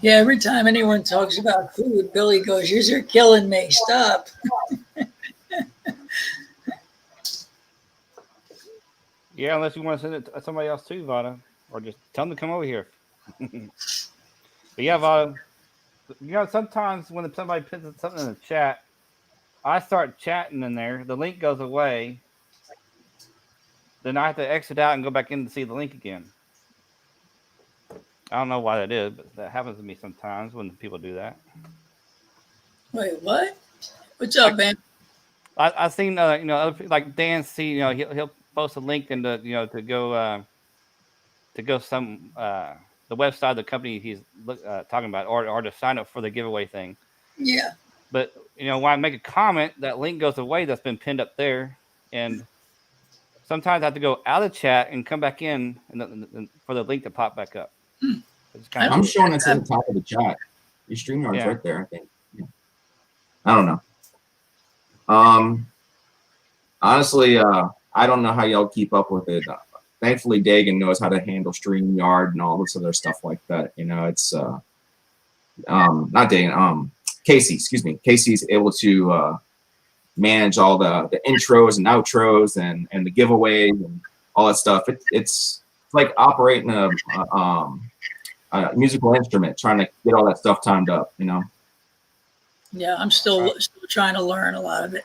S2: Yeah, every time anyone talks about food, Billy goes, "You're killing me. Stop."
S1: Yeah, unless you want to send it to somebody else too, Vada, or just tell them to come over here. But yeah, Vada, sometimes when somebody puts something in the chat, I start chatting in there. The link goes away. Then I have to exit out and go back in to see the link again. I don't know why that is, but that happens to me sometimes when people do that.
S2: Wait, what? What's up, man?
S1: I've seen other people, like Dan C. He'll post a link into to go some the website of the company he's talking about, or to sign up for the giveaway thing.
S2: Yeah.
S1: But when I make a comment, that link goes away. That's been pinned up there, and sometimes I have to go out of chat and come back in and for the link to pop back up. It's kind
S3: I'm
S1: of
S3: showing it to the top of the chat. Your StreamYard's right there, I think. Yeah. I don't know. Honestly, I don't know how y'all keep up with it. Thankfully, Dagan knows how to handle StreamYard and all this other stuff like that. It's not Dagan. Casey, excuse me. Casey's able to manage all the intros and outros and the giveaways and all that stuff. It's like operating a musical instrument, trying to get all that stuff timed up.
S2: Yeah, I'm still trying to learn a lot of it.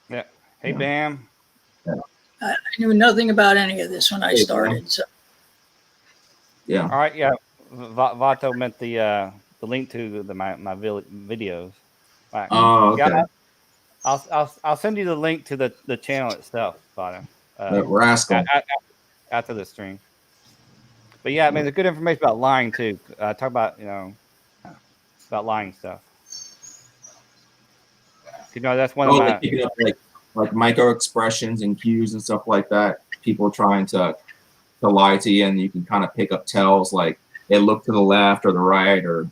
S1: Yeah. Hey, Bam.
S2: I knew nothing about any of this when I started. So.
S3: Yeah.
S1: All right. Yeah. Vato meant the link to my videos. Right.
S3: Oh, okay.
S1: Yeah, I'll send you the link to the channel itself, Vato.
S3: Rascal.
S1: After the stream. But yeah, I mean, there's good information about lying too. Talk about about lying stuff. That's one of my
S3: picking up like micro expressions and cues and stuff like that. People trying to lie to you, and you can kind of pick up tells like they look to the left or the right, or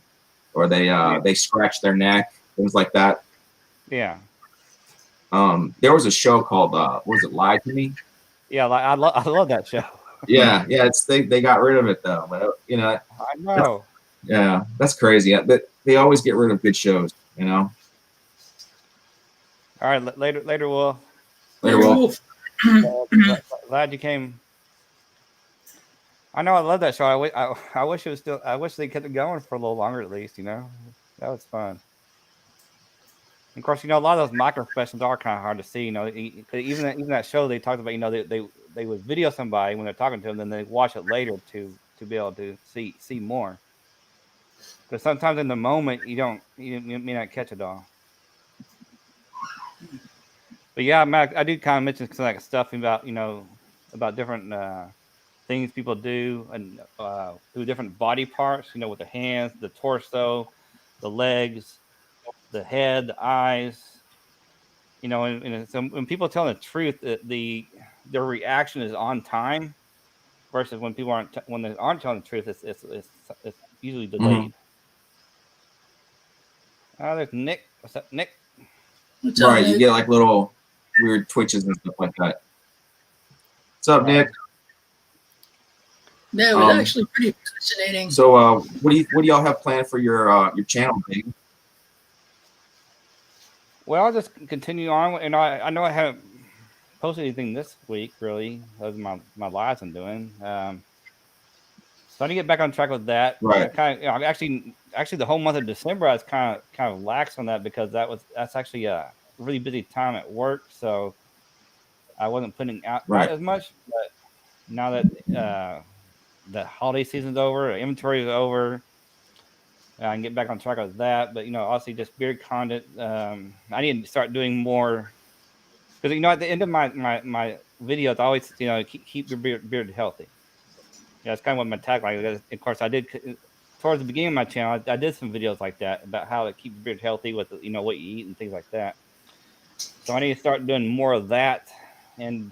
S3: they scratch their neck, things like that.
S1: Yeah.
S3: There was a show called was it Lie to Me?
S1: Yeah, I love that show.
S3: yeah, they got rid of it though, but
S1: I know.
S3: Yeah, that's crazy. But they always get rid of good shows,
S1: All right, later, Will.
S3: Later, Will.
S1: Glad you came. I know I love that show. I wish it was still. I wish they kept it going for a little longer at least. That was fun. Of course, a lot of those micro expressions are kind of hard to see. Even that show they talked about. They would video somebody when they're talking to them, then they watch it later to be able to see more. Because sometimes in the moment you may not catch it all. But yeah, Mac, I do kind of mention some like stuff about about different things people do and through different body parts. With the hands, the torso, the legs, the head, the eyes. And so when people tell the truth, their reaction is on time, versus when people when they aren't telling the truth, it's usually delayed. Oh, there's Nick. What's up, Nick?
S2: What's
S3: right,
S2: up,
S3: you get like little weird twitches and stuff like that. What's up, Nick?
S2: Yeah, it was actually pretty fascinating.
S3: So, what do y'all have planned for your channel, Big?
S1: Well, I'll just continue on, and I know I haven't posted anything this week really, other than my lives I'm doing. So I need to get back on track with that.
S3: Right.
S1: Actually, the whole month of December I was kind of lax on that because that's actually a really busy time at work, so I wasn't putting out as much. But now that the holiday season's over, inventory is over, I can get back on track with that. But obviously just beard content. I need to start doing more because at the end of my videos, I always keep your beard healthy. Yeah, it's kind of what my tagline is. Of course, I did towards the beginning of my channel. I did some videos like that about how to keep your beard healthy with what you eat and things like that. So I need to start doing more of that, and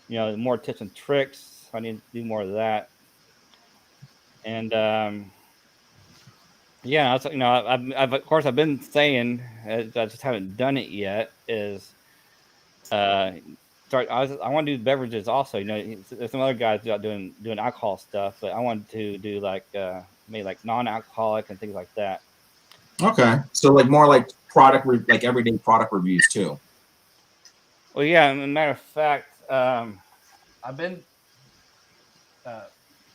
S1: more tips and tricks. I need to do more of that, and yeah, I've of course I've been saying, I just haven't done it yet, is to start. I want to do beverages also. You know, there's some other guys out doing alcohol stuff, but I wanted to do like maybe like non-alcoholic and things like that.
S3: Okay, so like more like like everyday product reviews too.
S1: Well, yeah. As a matter of fact, I've been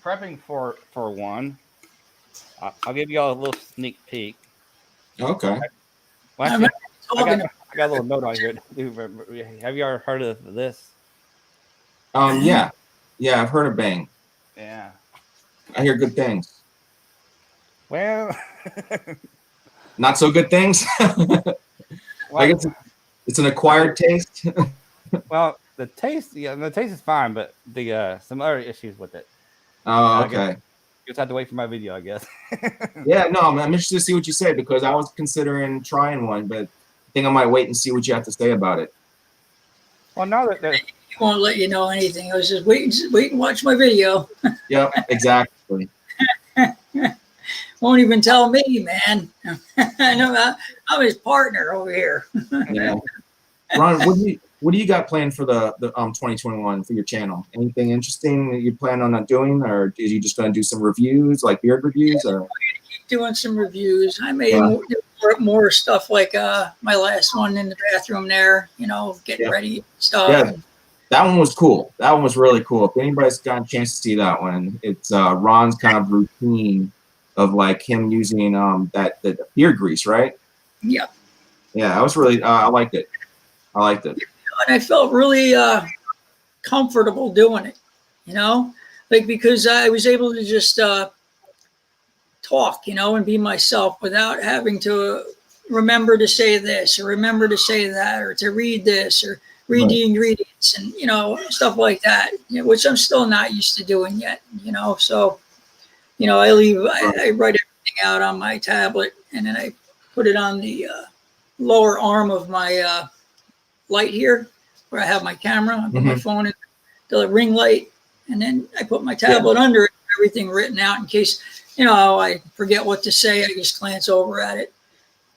S1: prepping for one. I'll give you all a little sneak peek.
S3: Okay.
S1: Well,
S2: I'm
S1: actually,
S2: talking
S1: I got a little note on here. Have you ever heard of this?
S3: Yeah, I've heard of Bang.
S1: Yeah.
S3: I hear good things.
S1: Well,
S3: Not so good things. I guess it's an acquired taste.
S1: well, the taste is fine, but the some other issues with it.
S3: Oh,
S1: I guess
S3: okay.
S1: you just have to wait for my video, I guess.
S3: Yeah, no, I'm interested to see what you say because I was considering trying one, but I think I might wait and see what you have to say about it.
S1: Well, now that
S2: he won't let you know anything. I was just wait and watch my video.
S3: Yep, exactly.
S2: Won't even tell me, man. I know I'm his partner over here.
S3: Yeah. Ron, what do you got planned for the 2021 for your channel? Anything interesting that you plan on doing, or are you just going to do some reviews, like beard reviews, or?
S2: Keep doing some reviews. I may more stuff like my last one in the bathroom there. You know, getting ready stuff.
S3: Yeah, that one was cool. That one was really cool. If anybody's got a chance to see that one, it's Ron's kind of routine of like him using that beard grease, right?
S2: Yeah.
S3: Yeah, I was really I liked it.
S2: And I felt really comfortable doing it, you know, like because I was able to just talk, you know, and be myself without having to remember to say this or remember to say that or to read this or read the ingredients and, you know, stuff like that, you know, which I'm still not used to doing yet, you know. So, you know, I write everything out on my tablet and then I put it on the lower arm of my light here where I have my camera. I put my phone in the ring light and then I put my tablet under it, everything written out in case, you know, I forget what to say. I just glance over at it.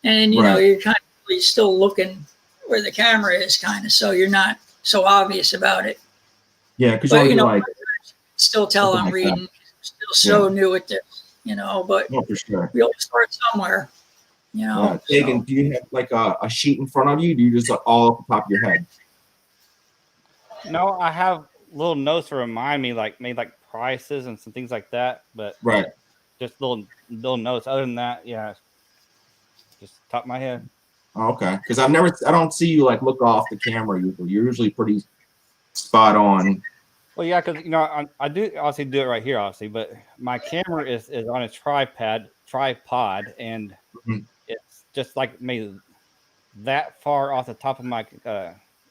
S2: And, you know, you're kind of really still looking where the camera is kind of, so you're not so obvious about it.
S3: Yeah, because
S2: you know,
S3: like
S2: still tell I'm reading. Still so new at this, you know, but
S3: for sure.
S2: we always start somewhere, you know.
S3: Yeah. Tegan, do you have like a sheet in front of you? Do you just all off the top of your head?
S1: No, I have little notes to remind me, like maybe like prices and some things like that, but just little notes. Other than that, yeah, just top of my head.
S3: Oh, okay, because I don't see you like look off the camera usually. You're usually pretty spot on.
S1: Well, yeah, because you know I do obviously do it right here, obviously, but my camera is on a tripod, and it's just like maybe that far off the top of my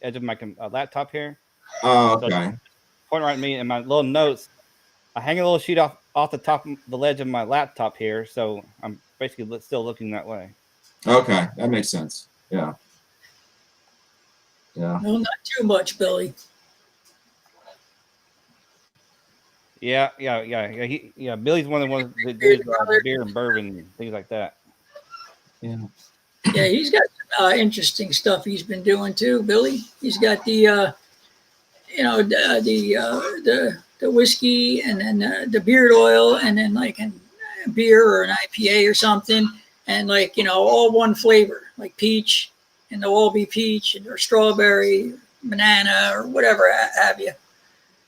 S1: edge of my laptop here.
S3: Oh, okay.
S1: So pointing right at me, and my little notes. I hang a little sheet off the top of the ledge of my laptop here, so I'm basically still looking that way.
S3: Okay, that makes sense. Yeah. Yeah.
S2: No, not too much, Billy.
S1: Yeah. Billy's one of the ones that does beer and bourbon and things like that.
S3: Yeah.
S2: Yeah, he's got interesting stuff he's been doing too, Billy. He's got the, you know, the whiskey and then the beard oil and then like a beer or an IPA or something. And like, you know, all one flavor, like peach, and they'll all be peach or strawberry, banana, or whatever have you.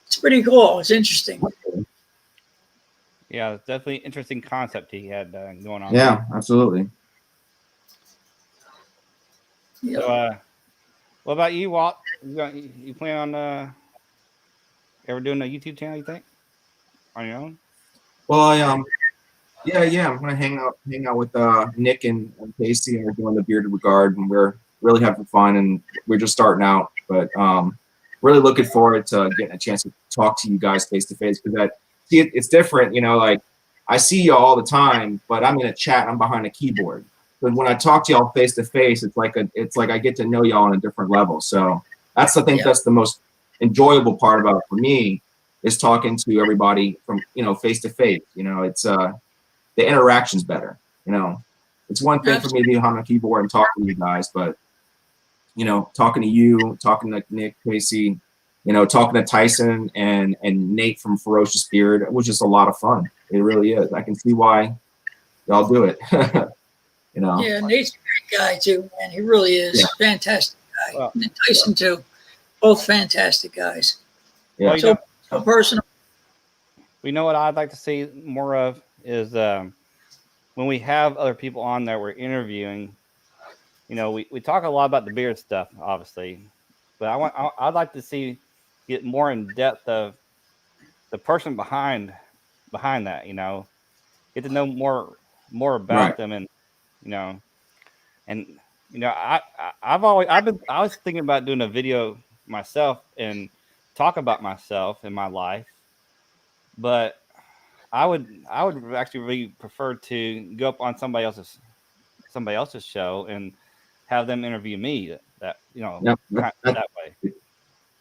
S2: It's pretty cool. It's interesting.
S1: Yeah, it's definitely an interesting concept he had going on.
S3: Yeah, absolutely.
S2: Yeah.
S1: So, what about you, Walt? You plan on ever doing a YouTube channel? You think on your own?
S3: Well, yeah, I'm gonna hang out with Nick and Casey, and we're doing the Bearded Regard, and we're really having fun, and we're just starting out, but really looking forward to getting a chance to talk to you guys face to face because it's different, you know. Like I see you all the time, but I'm in a chat, I'm behind a keyboard. But when I talk to y'all face to face, it's like I get to know y'all on a different level. So that's that's the most enjoyable part about it for me is talking to everybody from face to face. You know, it's the interaction's better. You know, it's one thing for me to be behind a keyboard and talk to you guys, but you know, talking to you, talking to Nick, Casey, talking to Tyson and Nate from Ferocious Beard, it was just a lot of fun. It really is. I can see why y'all do it.
S2: Yeah, Nate's a great guy too, man. He really is.
S3: Yeah.
S2: Fantastic guy.
S1: Well,
S2: And Tyson too. Both fantastic guys.
S3: Yeah.
S1: Well,
S2: So personal.
S1: we know what I'd like to see more of is when we have other people on there we're interviewing. We talk a lot about the beard stuff, obviously, but I'd like to get more in depth of the person behind that. Get to know more about
S3: Right.
S1: them, and and I was thinking about doing a video myself and talk about myself and my life, but I would actually really prefer to go up on somebody else's show and have them interview me. That
S3: Yep.
S1: that way.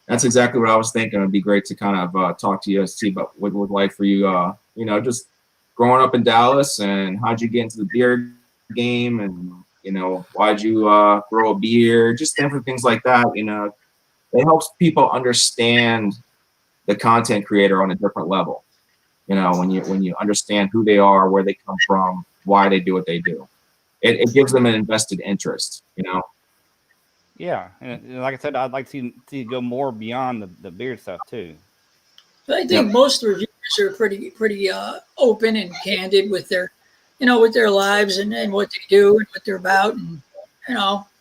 S3: That's exactly what I was thinking. It'd be great to kind of talk to you, see about what it was like for you, just growing up in Dallas, and how'd you get into the beard game, and why'd you grow a beard, just different things like that. It helps people understand the content creator on a different level. When you understand who they are, where they come from, why they do what they do, it gives them an invested interest.
S1: Yeah, and like I said, I'd like to go more beyond the beard stuff too.
S2: But I think most reviewers are pretty open and candid with their, with their lives and what they do and what they're about, and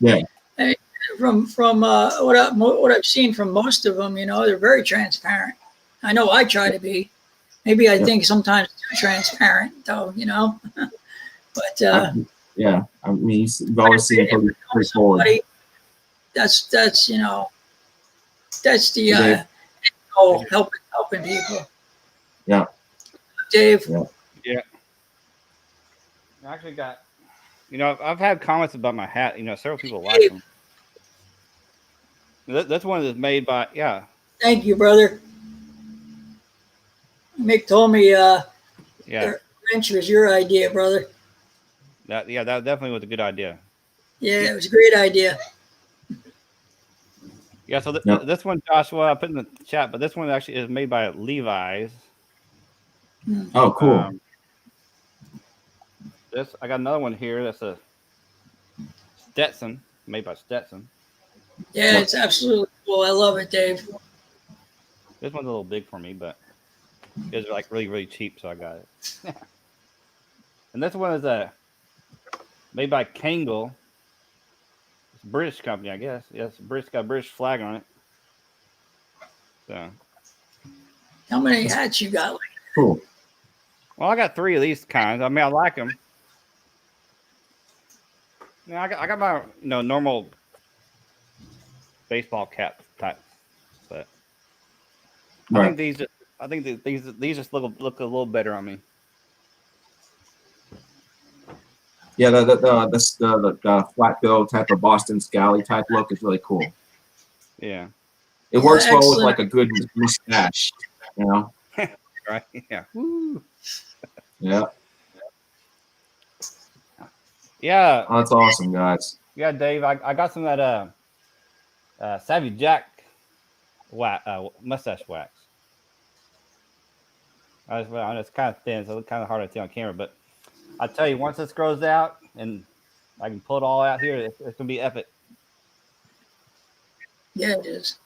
S3: Yeah.
S2: And from what I've seen from most of them, they're very transparent. I know I try to be. Maybe I think sometimes too transparent, though. But
S3: yeah, I mean, you've always seen pretty forward.
S2: That's the goal, helping people.
S3: Yeah.
S2: Dave.
S1: Yeah. I actually got, I've had comments about my hat. Several people like them. That's one that's made by, yeah.
S2: Thank you, brother. Mick told me the wrench was your idea, brother.
S1: That definitely was a good idea.
S2: Yeah, it was a great idea.
S1: Yeah, so this one, Joshua, I put in the chat, but this one actually is made by Levi's.
S3: Oh, cool.
S1: I got another one here. That's a Stetson, made by Stetson.
S2: Yeah, it's absolutely cool. I love it, Dave.
S1: This one's a little big for me, but it's like really, really cheap, so I got it. And this one is made by Kangol. It's a British company, I guess. Yes, got a British flag on it. So,
S2: how many hats you got?
S3: Cool.
S1: Well, I got 3 of these kinds. I mean, I like them. I got my normal baseball cap type, but I think these just look a little better on me.
S3: Yeah, the flat bill type of Boston Scally type look is really cool.
S1: Yeah,
S3: it works well with like a good mustache,
S1: Right? Yeah. Woo.
S3: Yeah.
S1: Yeah.
S3: Oh, that's awesome, guys.
S1: Yeah, Dave, I got some of that Savvy Jack mustache wax. It's kind of thin, so it's kind of hard to see on camera. But I tell you, once this grows out and I can pull it all out here, it's gonna be epic.
S2: Yeah, it is.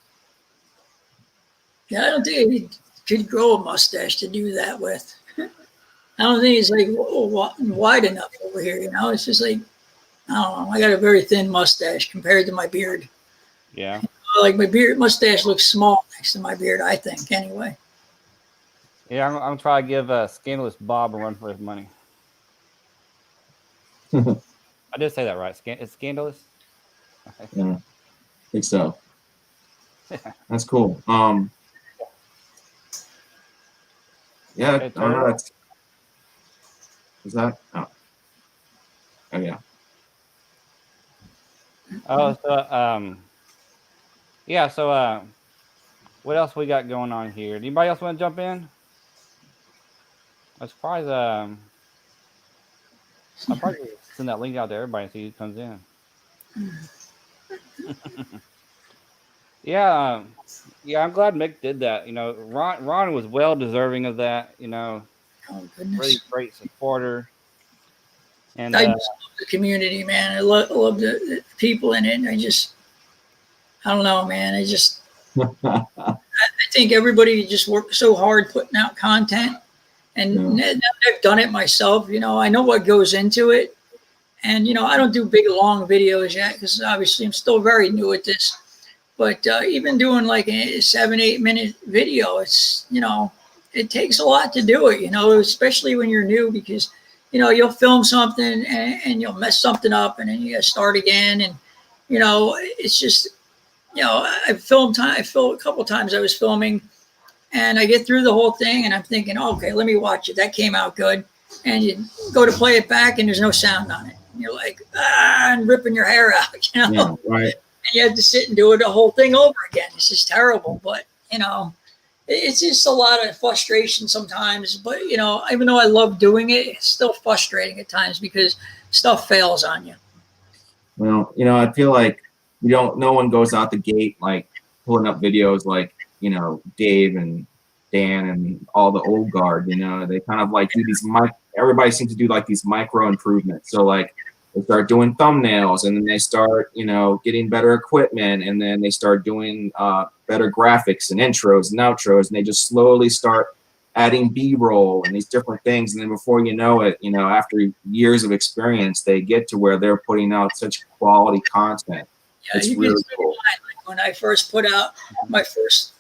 S2: Yeah, I don't think you could grow a mustache to do that with. I don't think it's like wide enough over here. It's just like, I don't know. I got a very thin mustache compared to my beard.
S1: Yeah.
S2: Like my mustache looks small next to my beard, I think, anyway.
S1: Yeah, I'm gonna try to give Scandalous Bob a run for his money. I did say that right. It's Scandalous.
S3: Yeah, I think so. That's cool. Yeah, I don't know. Is that? Oh, yeah.
S1: Oh, so yeah. So what else we got going on here? Anybody else want to jump in? I'm surprised. I'll probably send that link out to everybody and see who comes in. Yeah. Yeah, I'm glad Mick did that. Ron was well deserving of that.
S2: Oh
S1: Really
S2: goodness.
S1: great supporter. And
S2: I just love the community, man. I love the people in it. I don't know, man. I think everybody just works so hard putting out content. And
S3: Yeah.
S2: now that I've done it myself, I know what goes into it. And, I don't do big, long videos yet because obviously I'm still very new at this. But even doing like a 7, 8 minute video, it takes a lot to do it, especially when you're new because, you'll film something and you'll mess something up and then you got to start again. And, it's just, I filmed a couple times I was filming and I get through the whole thing and I'm thinking, okay, let me watch it. That came out good. And you go to play it back and there's no sound on it. And you're like, and ripping your hair out,
S3: Yeah, right.
S2: And you have to sit and do it the whole thing over again. It's just terrible. But, it's just a lot of frustration sometimes. But, even though I love doing it, it's still frustrating at times because stuff fails on you.
S3: Well, I feel like no one goes out the gate like pulling up videos like, Dave and Dan and all the old guard, they kind of like do these everybody seems to do like these micro improvements. So like they start doing thumbnails and then they start, getting better equipment and then they start doing better graphics and intros and outros and they just slowly start adding B-roll and these different things. And then before you know it, after years of experience, they get to where they're putting out such quality content.
S2: Yeah,
S3: It's
S2: you
S3: really
S2: can
S3: cool.
S2: like when I first put out my first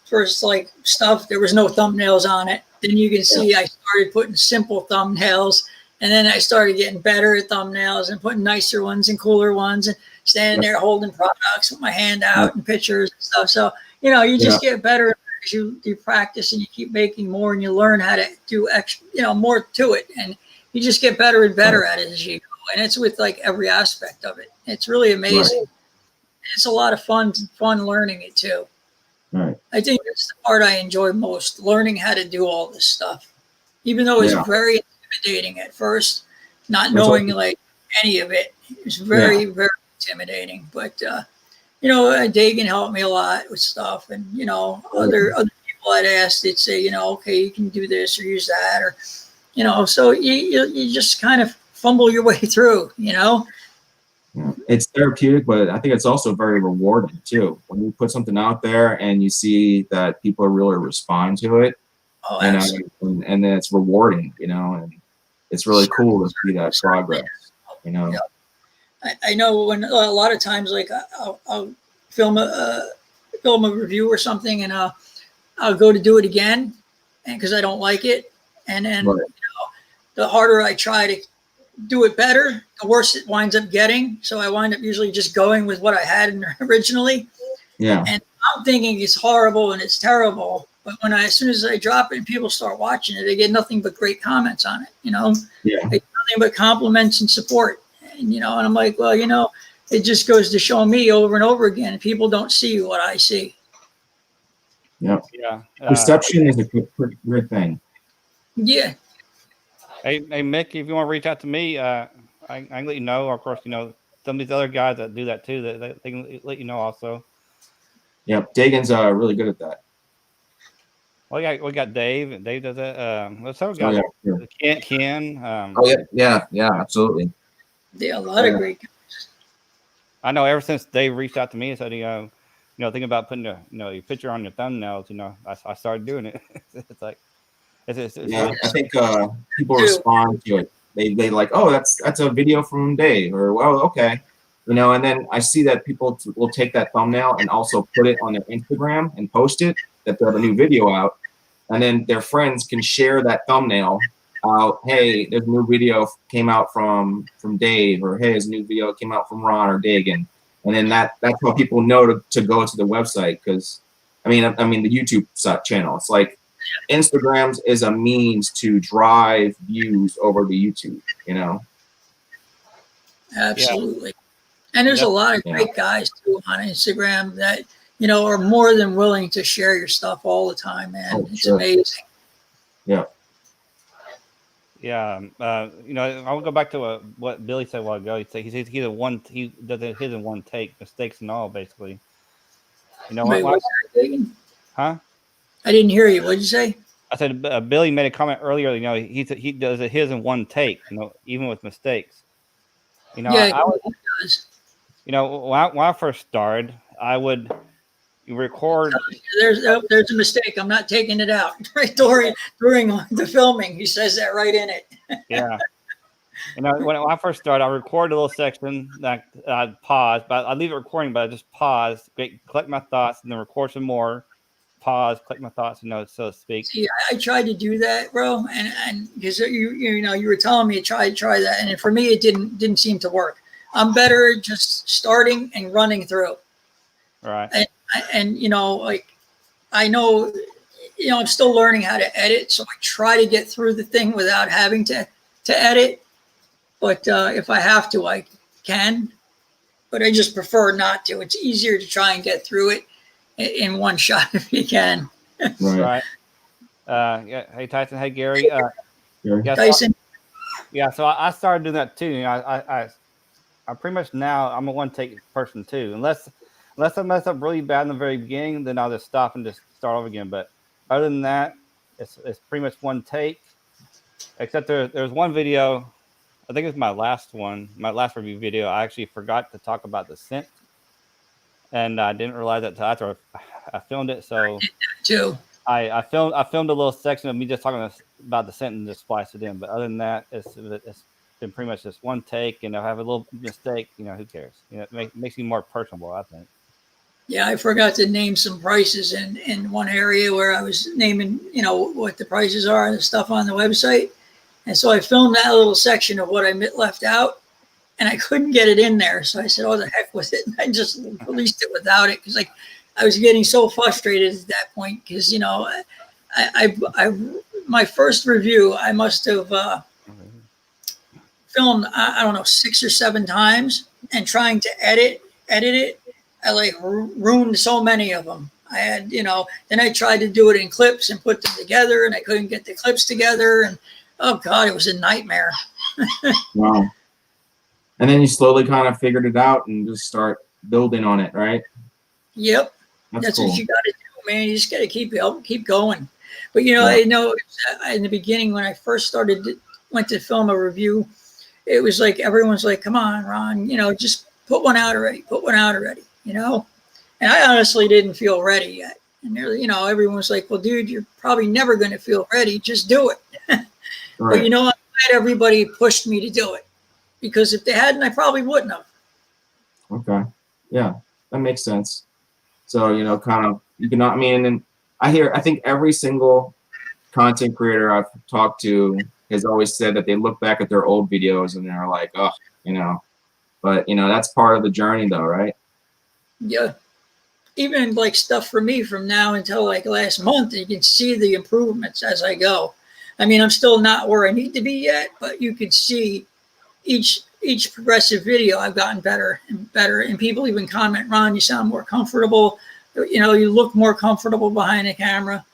S2: like stuff, there was no thumbnails on it. Then you can see I started putting simple thumbnails, and then I started getting better at thumbnails and putting nicer ones and cooler ones, and standing there holding products with my hand out and pictures and stuff. So you just get better as you practice and you keep making more, and you learn how to do extra, more to it, and you just get better and better at it as you go. And it's with like every aspect of it. It's really amazing.
S3: Right.
S2: It's a lot of fun learning it too.
S3: Right.
S2: I think that's the part I enjoy most, learning how to do all this stuff. Even though it's very intimidating at first, not knowing like any of it. It's very, very intimidating. But Dagan helped me a lot with stuff, and other people I'd asked, they'd say, okay, you can do this or use that, or so you just kind of fumble your way through.
S3: Yeah. It's therapeutic, but I think it's also very rewarding too. When you put something out there and you see that people really respond to it, and then it's rewarding, and it's really cool to see that progress.
S2: Yeah. I know when a lot of times, like I'll film a review or something, and I'll go to do it again, and because I don't like it, and then the harder I try to do it better, the worse it winds up getting. So I wind up usually just going with what I had originally.
S3: Yeah.
S2: And I'm thinking it's horrible and it's terrible. But as soon as I drop it and people start watching it, they get nothing but great comments on it,
S3: Yeah.
S2: They get nothing but compliments and support. And, and I'm like, well, it just goes to show me over and over again, people don't see what I see.
S3: Yeah.
S1: Yeah.
S3: Perception is a good thing.
S2: Yeah.
S1: Hey, Mick, if you want to reach out to me, I can let you know. Of course, some of these other guys that do that too, that they can let you know also.
S3: Yep, Dagan's really good at that.
S1: Well, we got Dave, and Dave does that. Let's have a guy. Ken.
S3: Yeah, absolutely.
S2: Yeah, a lot of great guys.
S1: I know. Ever since Dave reached out to me and said, thinking about putting your picture on your thumbnails, I started doing it. It's like. It's
S3: really I think people respond to it. They like, oh, that's a video from Dave, or well, okay, and then I see that people will take that thumbnail and also put it on their Instagram and post it that they have a new video out, and then their friends can share that thumbnail out. Hey, there's a new video came out from Dave, or hey, there's a new video came out from Ron or Dagan, and then that's how people know to go to the website. Because I mean the YouTube channel. It's like Instagrams is a means to drive views over to YouTube,
S2: Absolutely. Yeah. And there's a lot of great guys too on Instagram that, are more than willing to share your stuff all the time, man. It's amazing.
S3: Yeah.
S1: Yeah. I'll go back to what Billy said a while ago. He said he does his in one take, mistakes and all, basically.
S2: Wait, what's that, Dagan?
S1: Huh?
S2: I didn't hear you. What'd you say?
S1: I said Billy made a comment earlier. You know, he does it his in one take. You know, even with mistakes. You know,
S2: Yeah,
S1: I would,
S2: he does.
S1: you know, when I first started, I would record.
S2: There's a mistake. I'm not taking it out. Right during the filming, he says that right in it.
S1: Yeah. You know, when I first started, I record a little section that I'd pause, but I'd leave it recording, but I just pause, collect my thoughts, and then record some more. Pause, collect my thoughts, you know, so to speak.
S2: See, I tried to do that, bro, and because you were telling me to try that, and for me it didn't seem to work. I'm better just starting and running through.
S1: Right.
S2: And like I know, I'm still learning how to edit, so I try to get through the thing without having to edit. But if I have to, I can. But I just prefer not to. It's easier to try and get through it in one shot if you can.
S1: Right. Yeah. Hey Tyson. Hey Gary. Yeah,
S2: Tyson.
S1: So I started doing that too. You know, I pretty much now I'm a one take person too. Unless I mess up really bad in the very beginning, then I'll just stop and just start over again. But other than that, it's pretty much one take. Except there's one video, I think it's my last review video. I actually forgot to talk about the scent, and I didn't realize that until after I filmed it. So
S2: too.
S1: I filmed a little section of me just talking about the scent and just spliced it in. But other than that, it's been pretty much just one take. You know, have a little mistake. You know, who cares? You know, it makes me more personable, I think.
S2: Yeah, I forgot to name some prices in one area where I was naming, what the prices are and the stuff on the website. And so I filmed that little section of what I left out, and I couldn't get it in there. So I said, "Oh, the heck with it!" And I just released it without it because, I was getting so frustrated at that point because, my first review I must have filmed I don't know 6 or 7 times, and trying to edit it, I ruined so many of them. I had, then I tried to do it in clips and put them together, and I couldn't get the clips together, and oh God, it was a nightmare.
S3: Wow. And then you slowly kind of figured it out and just start building on it, right?
S2: Yep. That's cool. What you got to do, man. You just got to keep going. But I know in the beginning when I first went to film a review, it was like everyone's like, "Come on, Ron, just put one out already. And I honestly didn't feel ready yet. And everyone's like, "Well, dude, you're probably never going to feel ready. Just do it." Right. But I'm glad everybody pushed me to do it, because if they hadn't, I probably wouldn't have.
S3: Okay. Yeah, that makes sense. So, kind of, and I think every single content creator I've talked to has always said that they look back at their old videos and they're like, oh, but that's part of the journey though, right?
S2: Yeah. Even stuff for me from now until last month, you can see the improvements as I go. I mean, I'm still not where I need to be yet, but you can see each progressive video I've gotten better and better. And people even comment, "Ron, you sound more comfortable. You look more comfortable behind the camera."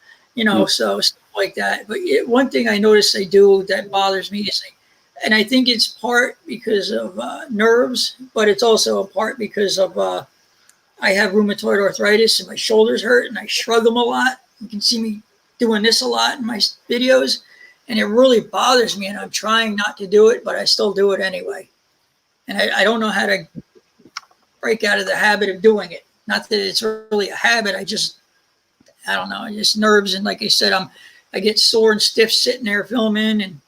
S2: So stuff like that. But one thing I notice they do that bothers me is, and I think it's part because of nerves, but it's also a part because of I have rheumatoid arthritis and my shoulders hurt and I shrug them a lot. You can see me doing this a lot in my videos, and it really bothers me, and I'm trying not to do it, but I still do it anyway. And I don't know how to break out of the habit of doing it. Not that it's really a habit. I don't know. Just nerves. And like I said, I get sore and stiff sitting there filming, and,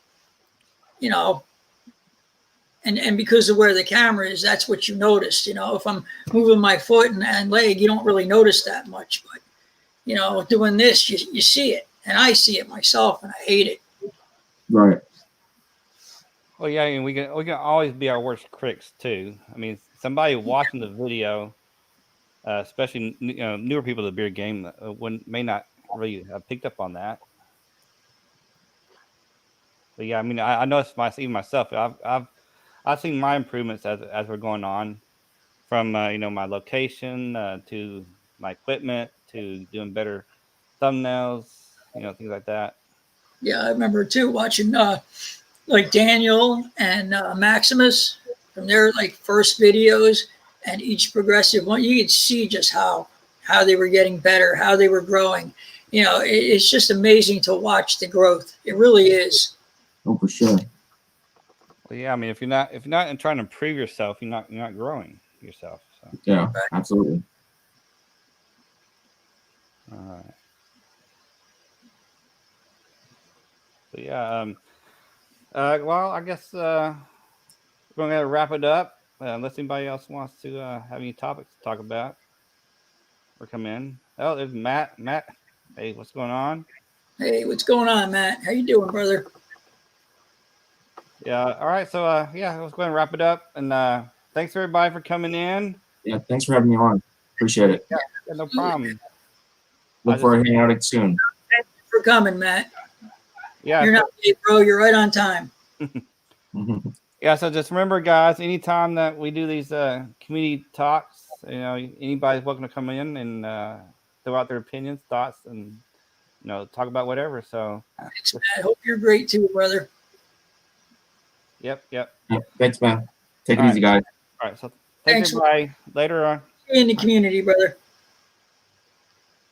S2: and because of where the camera is, that's what you notice. If I'm moving my foot and leg, you don't really notice that much. But, doing this, you see it. And I see it myself, and I hate it.
S3: Right.
S1: Well, yeah, and we can always be our worst critics too. I mean, somebody watching the video, especially newer people to the beer game, may not really have picked up on that. But yeah, I mean, I noticed even myself. I've seen my improvements as we're going on, from my location to my equipment to doing better thumbnails, things like that.
S2: Yeah, I remember too watching Daniel and Maximus from their first videos, and each progressive one, you could see just how how they were getting better, how they were growing. You know, it's just amazing to watch the growth. It really is.
S3: Oh, for sure.
S1: Well, yeah, I mean, if you're not trying to improve yourself, you're not growing yourself. So,
S3: Yeah, absolutely.
S1: all right. So yeah, well, I guess we're gonna wrap it up. Unless anybody else wants to have any topics to talk about or come in. Oh, there's Matt. Matt, hey, what's going on?
S2: Hey, what's going on, Matt? How you doing, brother?
S1: Yeah. All right. So yeah, let's go ahead and wrap it up. And thanks everybody for coming in.
S3: Yeah, thanks for having me on. Appreciate it.
S1: Yeah, no problem.
S3: Look forward to hanging out soon.
S2: Thanks for coming, Matt.
S1: Yeah.
S2: You're not late, bro. You're right on time.
S1: Yeah, so just remember, guys, anytime that we do these community talks, you know, anybody's welcome to come in and throw out their opinions, thoughts, and talk about whatever. So,
S2: Thanks, Matt. Hope you're great too, brother.
S1: yep.
S3: Yeah, thanks, man. Take it
S1: All
S3: easy, guys.
S1: All right, so thanks
S2: Thanks.
S1: everybody. Later on.
S2: See you in the community, brother.